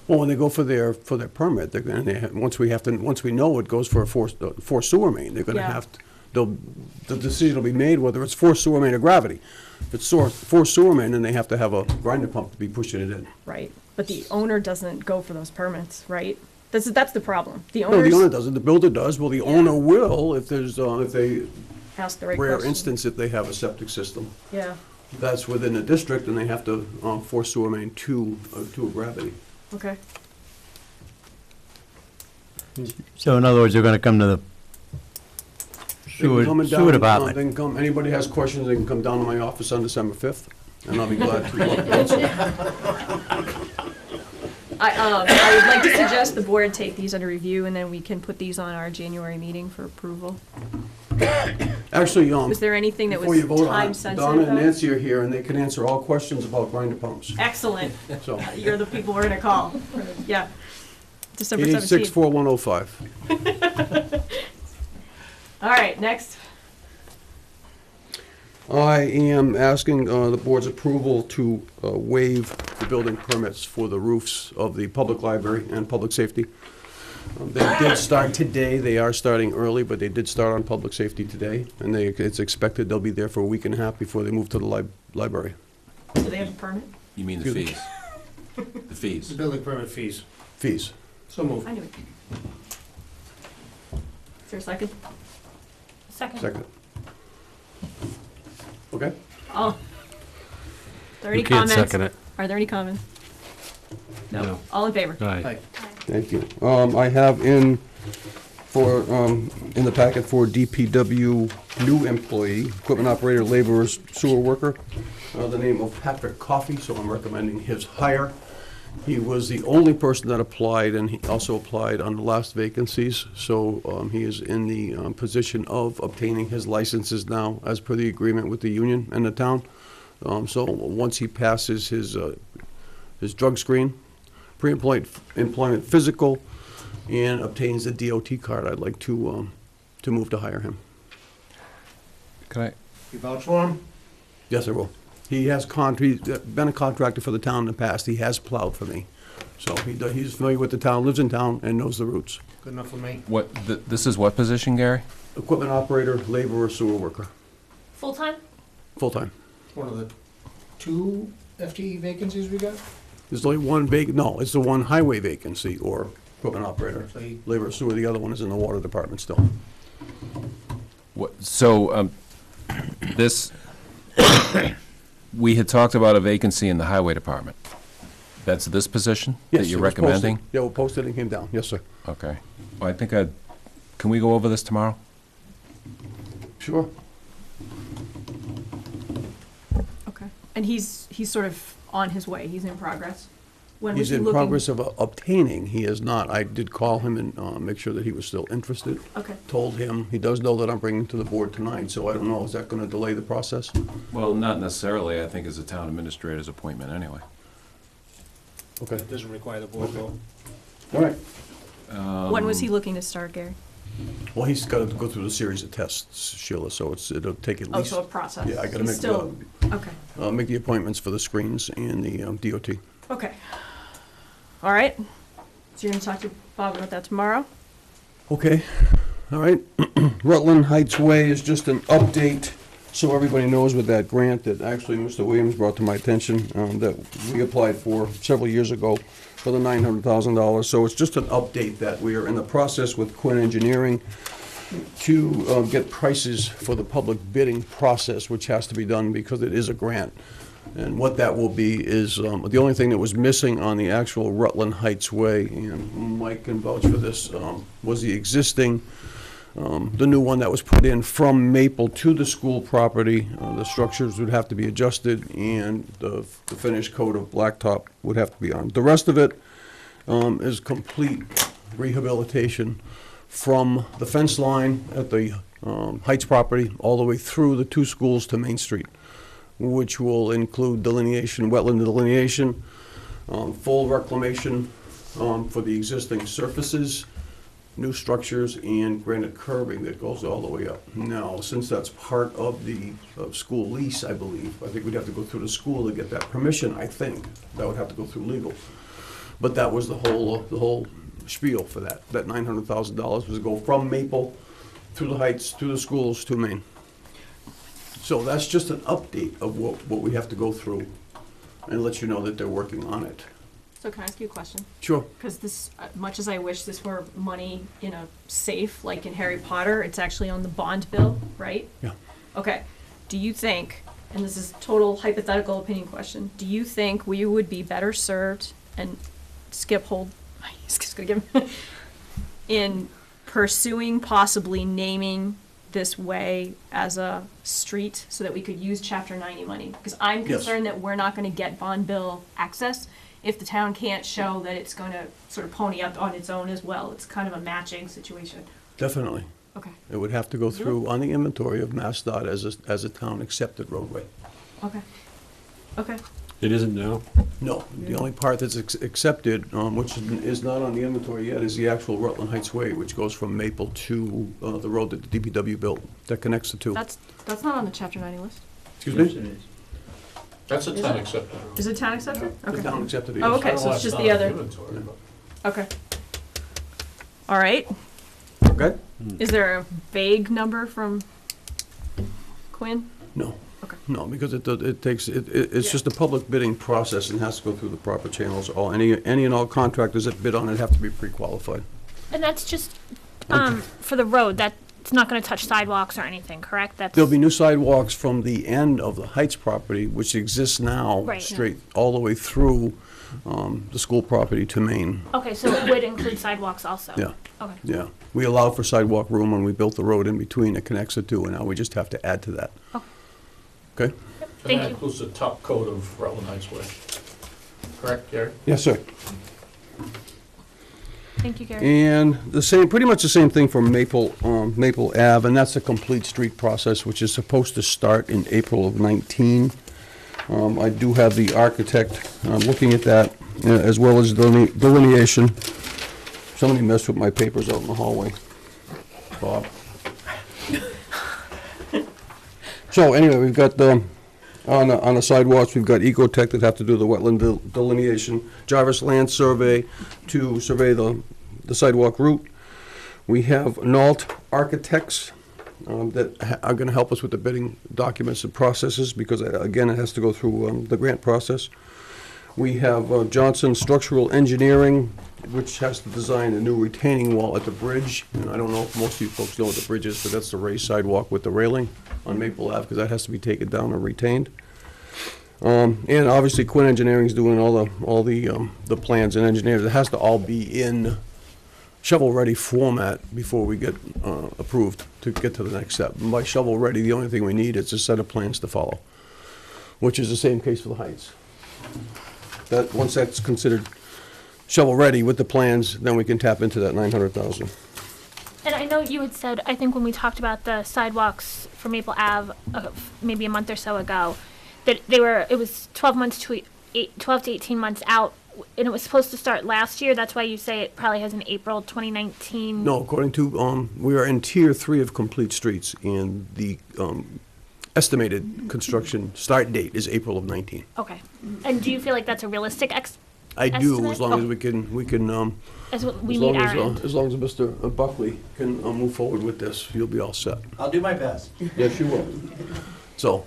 Well, when they go for their permit, they're gonna, once we know it goes for a forced sewer main, they're gonna Yeah. have to, the decision will be made whether it's forced sewer main or gravity. If it's forced sewer main, then they have to have a grinder pump to be pushing it in. Right, but the owner doesn't go for those permits, right? That's the problem. The No, the owners owner doesn't, the builder does. Well, the owner will if there's, if they, ask the right rare question. instance, if they have a septic system. Yeah, That's within the district, and they have to force sewer main to a gravity. okay. So in other words, they're gonna come to the sewer department. They can come, anybody has questions, they can come down to my office on December 5th, and I'll be glad to answer. I would like to suggest the board take these under review, and then we can put these on our January meeting for approval. Actually, Was there anything that before you was vote on time it, sensitive? Donna and though? Nancy are here, and they can answer all questions about grinder pumps. Excellent. So, You're the people we're gonna call. Yeah. December 17th. 886-4105. All right, next. I am asking the board's approval to waive the building permits for the roofs of the public library and public safety. They did start today. They are starting early, but they did start on public safety today, and it's expected they'll be there for a week and a half before they move to the library. Do they have a permit? You mean the fees? The fees. The building permit fees. Fees. So moved. I knew it. Is there a second? Second. Okay. Oh. Are there any You can't comments? second it. Are there any comments? No. All in favor? Aye. Thank you. I have in the packet for DPW new employee, equipment operator, laborer, sewer worker, the name of Patrick Coffey, so I'm recommending his hire. He was the only person that applied, and he also applied on the last vacancies, so he is in the position of obtaining his licenses now, as per the agreement with the union and the town. So once he passes his drug screen, pre-employment physical, and obtains the DOT card, I'd like to move to hire him. Can I? You vouch for him? Yes, I will. He's been a contractor for the town in the past. He has plowed for me. So he's familiar with the town, lives in town, and knows the routes. Good enough for me. This is what position, Gary? Equipment operator, laborer, sewer worker, Full-time? full-time. One of the 2 FTE vacancies we got? There's only one no, it's the one highway vacancy, or equipment operator. So he- Laborer, sewer, the other one is in the water department still. This, we had talked about a vacancy in the highway department. That's this position that Yes, you're it was posted. recommending? Yeah, we posted and came down, yes, sir. Okay. Well, I think can we go over this tomorrow? Sure. Okay. And he's sort of on his way. He's in progress. When was He's he in looking? progress of obtaining. He is not. I did call him and make sure that he was still interested. Okay. Told him, he does know that I'm bringing to the board tonight, so I don't know, is that gonna delay the process? Well, not necessarily. I think it's a town administrator's appointment anyway. Okay. It doesn't require the board vote. All right. When was he looking to start, Gary? Well, he's gotta go through the series of tests, Sheila, so it'll take at Oh, least. so a process. Yeah, I gotta He's make still, okay. make the appointments for the screens and the DOT. Okay. All right. So you're gonna talk to Bob about that tomorrow? Okay, all right. Rutland Heights Way is just an update, so everybody knows with that grant that actually Mr. Williams brought to my attention, that we applied for several years ago for the $900,000. So it's just an update that we are in the process with Quinn Engineering to get prices for the public bidding process, which has to be done because it is a grant. And what that will be is, the only thing that was missing on the actual Rutland Heights Way, and Mike can vouch for this, was the existing, the new one that was put in from Maple to the school property. The structures would have to be adjusted, and the finished coat of blacktop would have to be on. The rest of it is complete rehabilitation from the fence line at the Heights property all the way through the 2 schools to Main Street, which will include delineation, wetland delineation, full reclamation for the existing surfaces, new structures, and granite curbing that goes all the way up. Now, since that's part of the school lease, I believe, I think we'd have to go through the school to get that permission, I think. That would have to go through legal. But that was the whole spiel for that. That $900,000 was to go from Maple through the Heights, to the schools, to Maine. So that's just an update of what we have to go through, and let you know that they're working on it. So can I ask you a question? Sure. Because this, much as I wish this were money in a safe, like in Harry Potter, it's actually on the bond bill, right? Yeah. Okay. Do you think, and this is total hypothetical opinion question, do you think we would be better served, and Skip hold, he's just gonna give him, in pursuing possibly naming this way as a street so that we could use Chapter 90 money? Because I'm Yes. concerned that we're not gonna get bond bill access if the town can't show that it's gonna sort of pony up on its own as well. It's kind of a matching situation. Definitely. Okay. It would have to go through on the inventory of MassDOT as a town-accepted roadway. Okay. Okay. It isn't now? No, the only part that's accepted, which is not on the inventory yet, is the actual Rutland Heights Way, which goes from Maple to the road that the DPW built, that connects the two. That's not on the Chapter 90 list. Excuse me? That's a Is town it? accepted. Is it town accepted? The Okay. town accepted it, Oh, yes. okay, so it's just the other. Okay. All right. Okay? Is there a vague number from Quinn? No. Okay. No, because it's just a public bidding process and has to go through the proper channels. Any and all contractors that bid on it have to be pre-qualified. And that's just, for the road, that's not gonna touch sidewalks or anything, correct? That's. There'll be new sidewalks from the end of the Heights property, which exists now, Right. straight all the way through the school property to Maine. Okay, so it would include sidewalks also? Yeah. Okay. Yeah. We allowed for sidewalk room when we built the road in between that connects the two, and now we just have to add to that. Okay. Okay? Thank And that you. includes the top coat of Rutland Heights Way. Correct, Gary? Yes, sir. Thank you, Gary. And pretty much the same thing for Maple Ave, and that's a complete street process, which is supposed to start in April of 19. I do have the architect looking at that, as well as delineation. Somebody messed with my papers out in the hallway. Bob. So anyway, we've got, on the sidewalks, we've got Ecotech that have to do the wetland delineation, Jarvis Land Survey to survey the sidewalk route. We have Nault Architects that are gonna help us with the bidding documents and processes, because again, it has to go through the grant process. We have Johnson Structural Engineering, which has to design a new retaining wall at the bridge. And I don't know if most of you folks know what the bridge is, but that's the raised sidewalk with the railing on Maple Ave, because that has to be taken down and retained. And obviously Quinn Engineering's doing all the plans and engineers. It has to all be in shovel-ready format before we get approved to get to the next step. And by shovel-ready, the only thing we need is a set of plans to follow, which is the same case for the Heights. That, once that's considered shovel-ready with the plans, then we can tap into that 900,000. And I know you had said, I think when we talked about the sidewalks for Maple Ave, maybe a month or so ago, that it was 12 to 18 months out, and it was supposed to start last year. That's why you say it probably has an April 2019. No, according to, we are in Tier 3 of complete streets, and the estimated construction start date is April of 19. Okay. And do you feel like that's a realistic I do, estimate? as long as we can, As we as meet long our as, end. as long as Mr. Buckley can move forward with this, you'll be all set. I'll do my best. Yes, you will. So,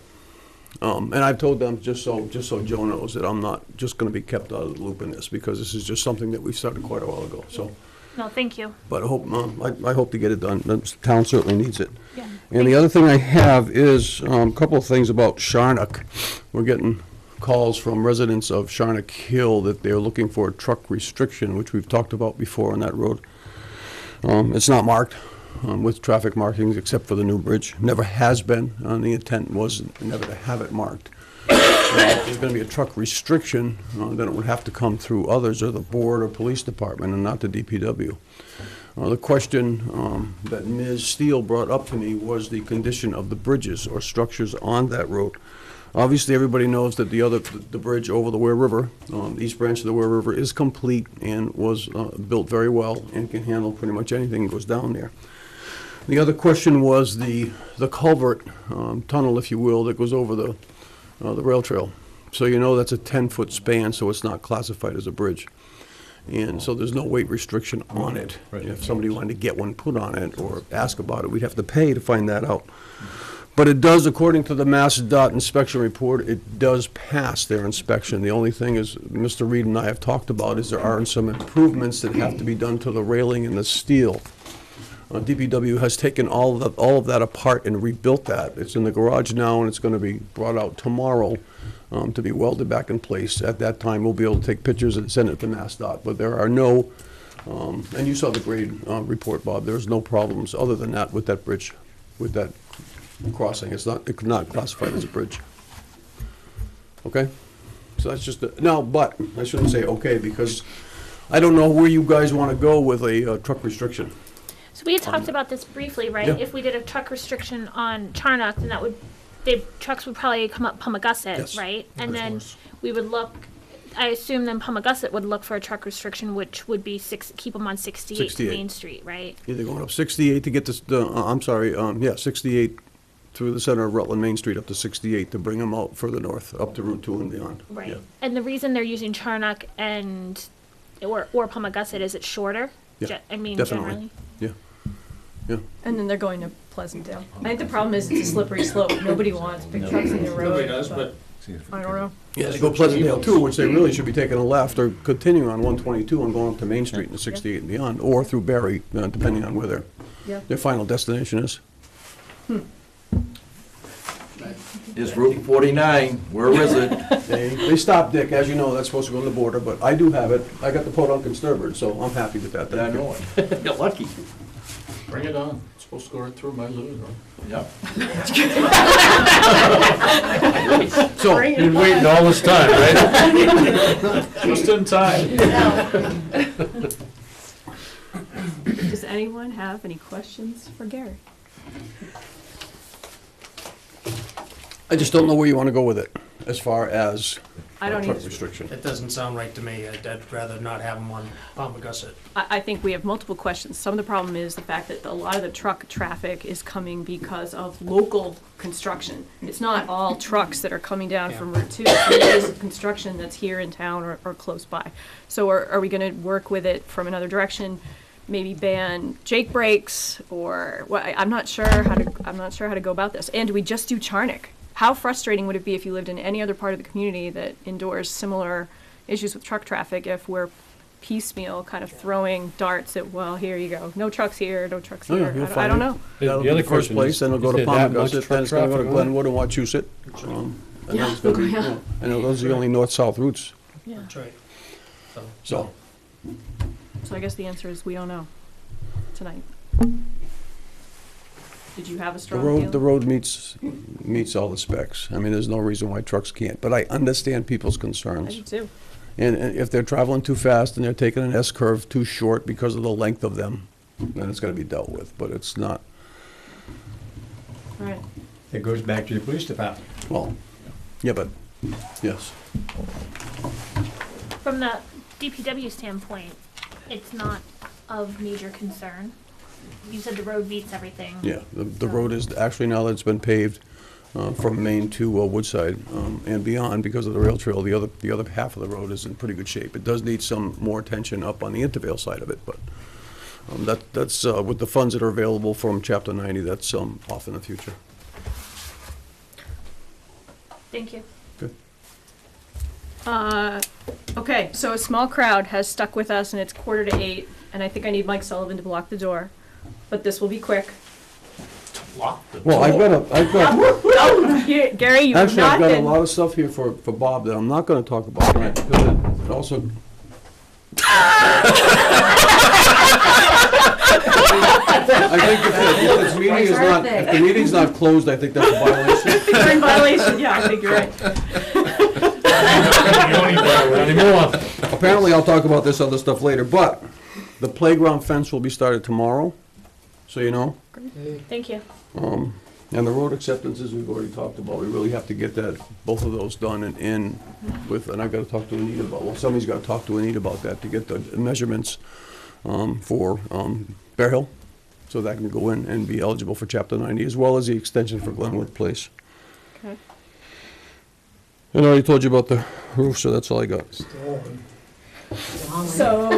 and I've told them, just so Joe knows, that I'm not just gonna be kept out of the loop in this, because this is just something that we started quite a while ago, so. No, thank you. But I hope, I hope to get it done. The town certainly needs it. Yeah. And the other thing I have is a couple of things about Sharnock. We're getting calls from residents of Sharnock Hill that they're looking for a truck restriction, which we've talked about before on that road. It's not marked with traffic markings except for the new bridge. Never has been. The intent was never to have it marked. If there's going to be a truck restriction, then it would have to come through others, or the board or police department, and not the DPW. The question that Ms. Steele brought up to me was the condition of the bridges or structures on that road. Obviously, everybody knows that the bridge over the Ware River, the east branch of the Ware River, is complete and was built very well and can handle pretty much anything that goes down there. The other question was the culvert tunnel, if you will, that goes over the rail trail. So you know that's a 10-foot span, so it's not classified as a bridge. And so there's no weight restriction on it. If somebody wanted to get one put on it or ask about it, we'd have to pay to find that out. But it does, according to the Mass DOT inspection report, it does pass their inspection. The only thing is, Mr. Reed and I have talked about, is there are some improvements that have to be done to the railing and the steel. DPW has taken all of that apart and rebuilt that. It's in the garage now, and it's going to be brought out tomorrow to be welded back in place. At that time, we'll be able to take pictures and send it to Mass DOT. But there are no, and you saw the grade report, Bob, there's no problems other than that with that bridge, with that crossing. It's not classified as a bridge. Okay? So that's just, now, but, I shouldn't say okay, because I don't know where you guys want to go with a truck restriction. So we had talked about this briefly, right? Yeah. If we did a truck restriction on Charnock, then that would, the trucks would probably come up Palmagussit, Yes. right? And Of then course. we would look, I assume then Palmagussit would look for a truck restriction, which would be keep them on 68 68. Main Street, right? Either going up 68 to get this, I'm sorry, 68 through the center of Rutland Main Street up to 68 to bring them out further north, up to Route 2 and beyond. Right. Yeah. And the reason they're using Charnock and, or Palmagussit, is it shorter? Yeah, I mean, definitely. generally? Yeah. Yeah. And then they're going to Pleasantdale. I think the problem is it's a slippery slope. Nobody wants big trucks in the road. Nobody does, but I don't know. Yeah, they go Pleasantdale too, which they really should be taking a left or continuing on 122 and going up to Main Street and 68 and beyond, or through Barry, depending on where their final destination is. Is Route 49, where is it? They stopped, Dick, as you know, that's supposed to go on the border, but I do have it. I got the Podunk and Sturbridge, so I'm happy with that. I know it. You're lucky. bring it on. It's supposed to go right through my living room. Yep. So, You've been waiting all this time, right? Just in time. Does anyone have any questions for Gary? I just don't know where you want to go with it, as far as I don't truck either. restriction. It doesn't sound right to me. I'd rather not have them on Palmagussit. I think we have multiple questions. Some of the problem is the fact that a lot of the truck traffic is coming because of local construction. It's not all trucks that are coming down from Route 2. It is construction that's here in town or close by. So are we going to work with it from another direction? Maybe ban Jake brakes, or I'm not sure how to go about this. And do we just do Charnock? How frustrating would it be if you lived in any other part of the community that endures similar issues with truck traffic if we're piecemeal kind of throwing darts at, well, here you go, no trucks here, no trucks Oh, yeah, here. you'll I find don't it. know. That'll The be other the first question place, is, then it'll go to is there that much Palmagussit, then truck it's gonna go to traffic on it? Glenwood and Wachusett. And then it's gonna be, Yeah. and those are the only north-south routes, That's right. so. So I guess the answer is we don't know tonight. Did you have a The strong feeling? road meets all the specs. I mean, there's no reason why trucks can't, but I understand people's I concerns. do too. And if they're traveling too fast and they're taking an S-curve too short because of the length of them, then it's gotta be dealt with, but it's not, All right. It goes back to the police department. well, yeah, but, yes. From the DPW standpoint, it's not of major concern. You said the road meets everything. Yeah, the road is, actually now that it's been paved from Maine to Woodside and beyond, because of the rail trail, the other half of the road is in pretty good shape. It does need some more attention up on the Intervale side of it, but that's, with the funds that are available from Chapter 90, that's off in the future. Thank you. Good. Okay, so a small crowd has stuck with us, and it's 7:45, and I think I need Mike Sullivan to block the door, but this will be quick. Lock the Well, I've got, Oh, Gary, you have actually, I've not got a been. lot of stuff here for Bob that I'm not gonna talk about tonight, because it also. I think if the meeting's not closed, I think that's a violation. You're in violation, yeah, I think you're right. Apparently, I'll talk about this other stuff later, but the playground fence will be started tomorrow, so you know. Thank you. And the road acceptances, we've already talked about. We really have to get both of those done and in with, and I've got to talk to Anita about, well, somebody's got to talk to Anita about that to get the measurements for Bear Hill, so that can go in and be eligible for Chapter 90, as well as the extension for Glenwood Place. Okay. And I already told you about the roof, so that's all I got. So,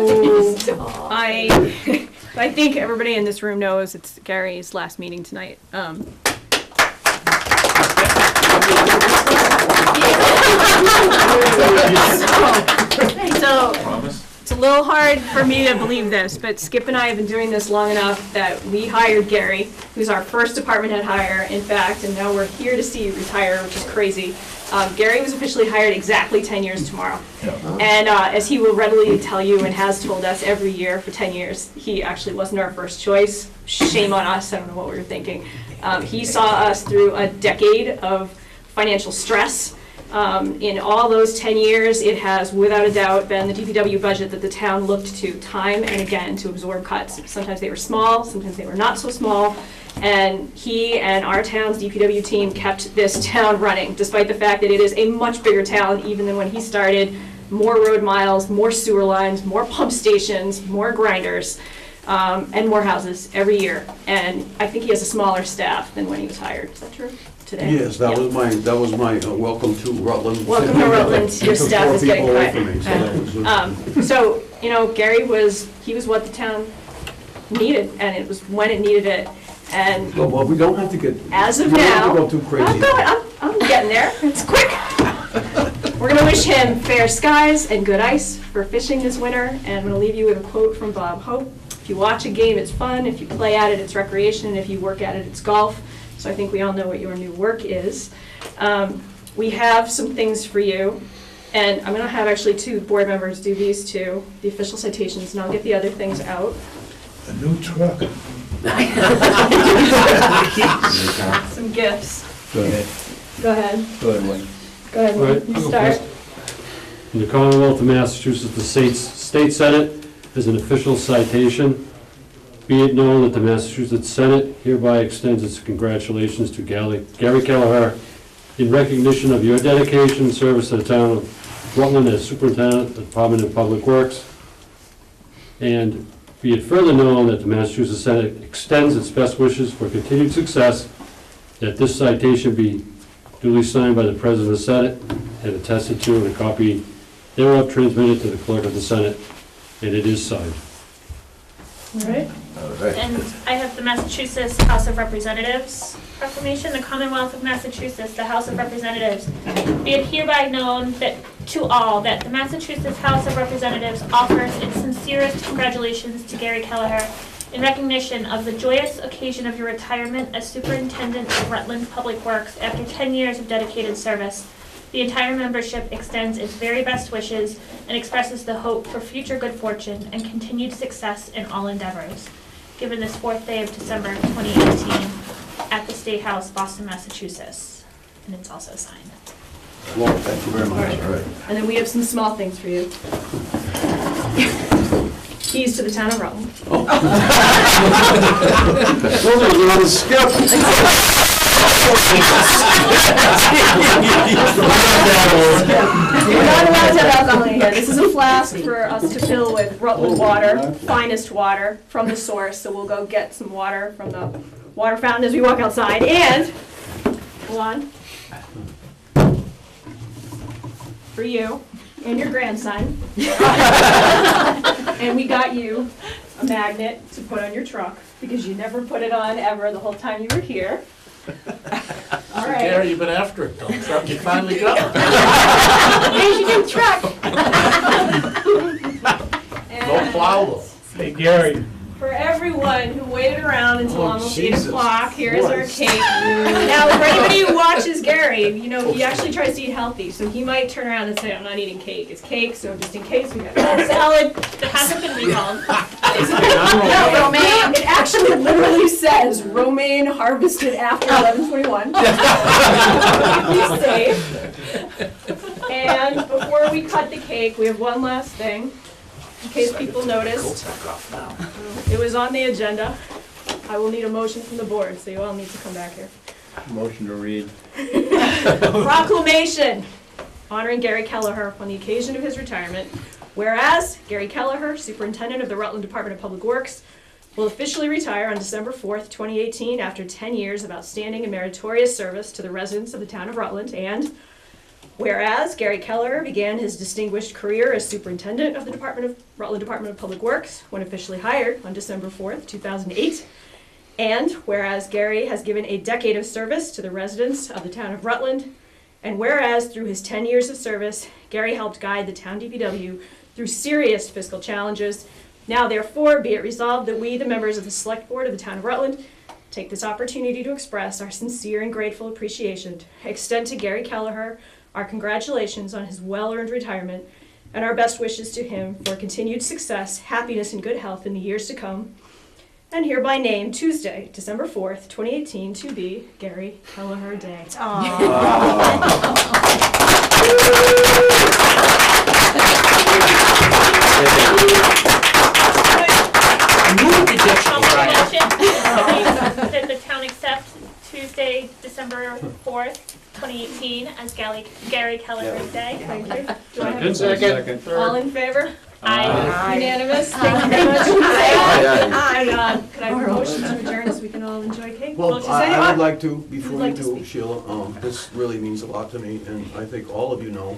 I think everybody in this room knows it's Gary's last meeting tonight. So, it's a little hard for me to believe this, but Skip and I have been doing this long enough that we hired Gary, who's our first department head hire, in fact, and now we're here to see you retire, which is crazy. Gary was officially hired exactly 10 years tomorrow. And as he will readily tell you and has told us every year for 10 years, he actually wasn't our first choice. Shame on us, I don't know what we were thinking. He saw us through a decade of financial stress. In all those 10 years, it has without a doubt been the DPW budget that the town looked to time and again to absorb cuts. Sometimes they were small, sometimes they were not so small. And he and our town's DPW team kept this town running, despite the fact that it is a much bigger town even than when he started. More road miles, more sewer lines, more pump stations, more grinders, and more houses every year. And I think he has a smaller staff than when he was hired. Is that true? Today? Yes, that was my welcome to Rutland. Welcome to Rutland. Your staff is getting cut. So, you know, Gary he was what the town needed, and it was when it needed it. And well, we don't have to get. As of we don't now, have to go too crazy. I'm getting there. It's quick. We're gonna wish him fair skies and good ice for fishing this winter, and I'm gonna leave you with a quote from Bob Hope. If you watch a game, it's fun. If you play at it, it's recreation. And if you work at it, it's golf. So I think we all know what your new work is. We have some things for you, and I'm gonna have actually two board members do these two, the official citations, and I'll get the other things out. A new truck. Some gifts. Go ahead. Go ahead. Go ahead, Wayne. Go ahead, All right, you I'll go start. first. In the Commonwealth of Massachusetts, the State Senate is an official citation. Be it known that the Massachusetts Senate hereby extends its congratulations to Gary Kellaher in recognition of your dedication and service to the town of Rutland as Superintendent of the Department of Public Works. And be it further known that the Massachusetts Senate extends its best wishes for continued success, that this citation be duly signed by the President of the Senate and attested to, and a copy thereof transmitted to the Clerk of the Senate, and it is signed. All right. And I have the Massachusetts House of Representatives proclamation. The Commonwealth of Massachusetts, the House of Representatives, be it hereby known that to all that the Massachusetts House of Representatives offers its sincerest congratulations to Gary Kellaher in recognition of the joyous occasion of your retirement as Superintendent of Rutland Public Works after 10 years of dedicated service. The entire membership extends its very best wishes and expresses the hope for future good fortune and continued success in all endeavors. Given this 4th day of December 2018 at the State House, Boston, Massachusetts. And it's also signed. Well, thank you very much. All right. And then we have some small things for you. Keys to the town of Rutland. Those are on Skip. We're not allowed to have alcohol in here. This is a flask for us to fill with Rutland water, finest water from the source. So we'll go get some water from the water fountain as we walk outside. And, hold on, for you and your grandson. And we got you a magnet to put on your truck because you never put it on ever the whole time you were here. All right. Gary, you've been after it, don't truck, you finally got it. Here's your new truck. No plow though. Hey, Gary. For everyone who waited around until almost 8 Jesus o'clock, here is our Christ. cake. Now, for anybody who watches Gary, you know, he actually tries to eat healthy, so he might turn around and say, I'm not eating cake. It's cake, so just in case, we got salad. That hasn't been recalled. No, romaine. It actually literally says romaine harvested after 11/21. Be safe. And before we cut the cake, we have one last thing, in case people noticed. It was on the agenda. I will need a motion from the board, so you all need to come back here. Motion to read. Proclamation honoring Gary Kellaher on the occasion of his retirement. Whereas Gary Kellaher, Superintendent of the Rutland Department of Public Works, will officially retire on December 4th, 2018 after 10 years of outstanding and meritorious service to the residents of the town of Rutland. And whereas Gary Kellaher began his distinguished career as Superintendent of the Rutland Department of Public Works when officially hired on December 4th, 2008. And whereas Gary has given a decade of service to the residents of the town of Rutland, and whereas through his 10 years of service, Gary helped guide the town DPW through serious fiscal challenges, now therefore be it resolved that we, the members of the Select Board of the town of Rutland, take this opportunity to express our sincere and grateful appreciation, extend to Gary Kellaher our congratulations on his well-earned retirement, and our best wishes to him for continued success, happiness, and good health in the years to come, and hereby name Tuesday, December 4th, 2018, to be Gary Kellaher Day. That the town accept Tuesday, December 4th, 2018 as Gary Kellaher Day. Thank you. Do I have a Second. All in favor? Aye. Unanimous? Thank you very much. Could I have a motion to adjourn so we can all enjoy cake? Well, Does I anyone- would like to, before Who'd you like to do, speak? Sheila, this really means a lot to me, and I think all of you know,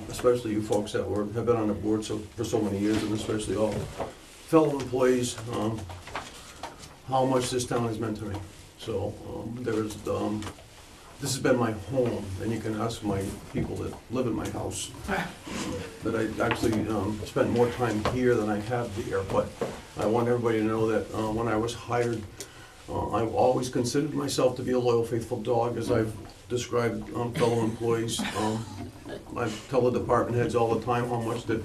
especially you folks that have been on the board for so many years, and especially all fellow employees, how much this town has meant to me. So, this has been my home, and you can ask my people that live in my house, that I actually spent more time here than I have there, but I want everybody to know that when I was hired, I've always considered myself to be a loyal, faithful dog, as I've described fellow employees. I tell the department heads all the time how much that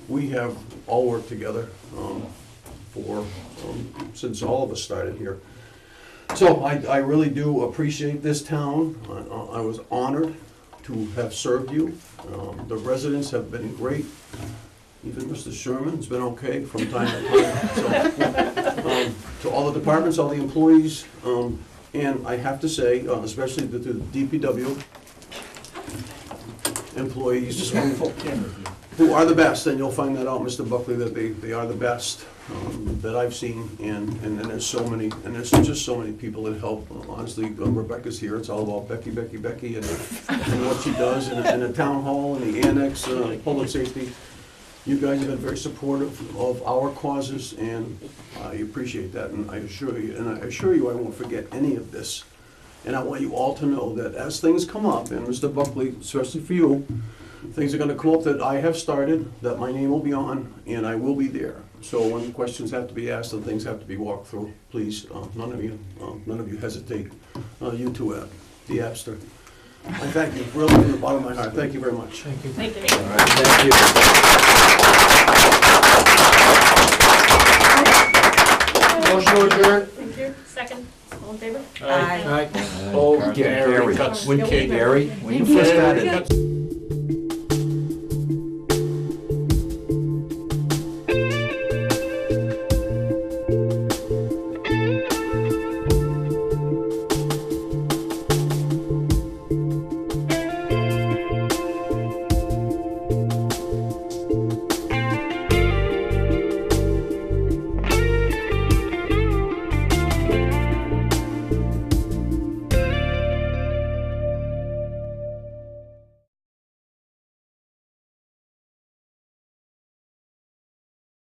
we have all worked together since all of us started here. So I really do appreciate this town. I was honored to have served you. The residents have been great. Even Mr. Sherman's been okay from time to time. So, to all the departments, all the employees, and I have to say, especially to the DPW employees who are the best, and you'll find that out, Mr. Buckley, that they are the best that I've seen, and there's so many, and there's just so many people that help. Honestly, Rebecca's here, it's all about Becky, and what she does in the town hall, and the annex, public safety. You guys have been very supportive of our causes, and I appreciate that, and I assure you I won't forget any of this. And I want you all to know that as things come up, and Mr. Buckley, especially for you, things are gonna come up that I have started, that my name will be on, and I will be there. So when questions have to be asked and things have to be walked through, please, none of you hesitate. You too, the Abster. I thank you, really from the bottom of my heart. Thank you very much. Thank you. Thank you. All right, thank you. Motion to adjourn. Thank you. Second. All in favor? Aye. Oh, Gary. When you first started.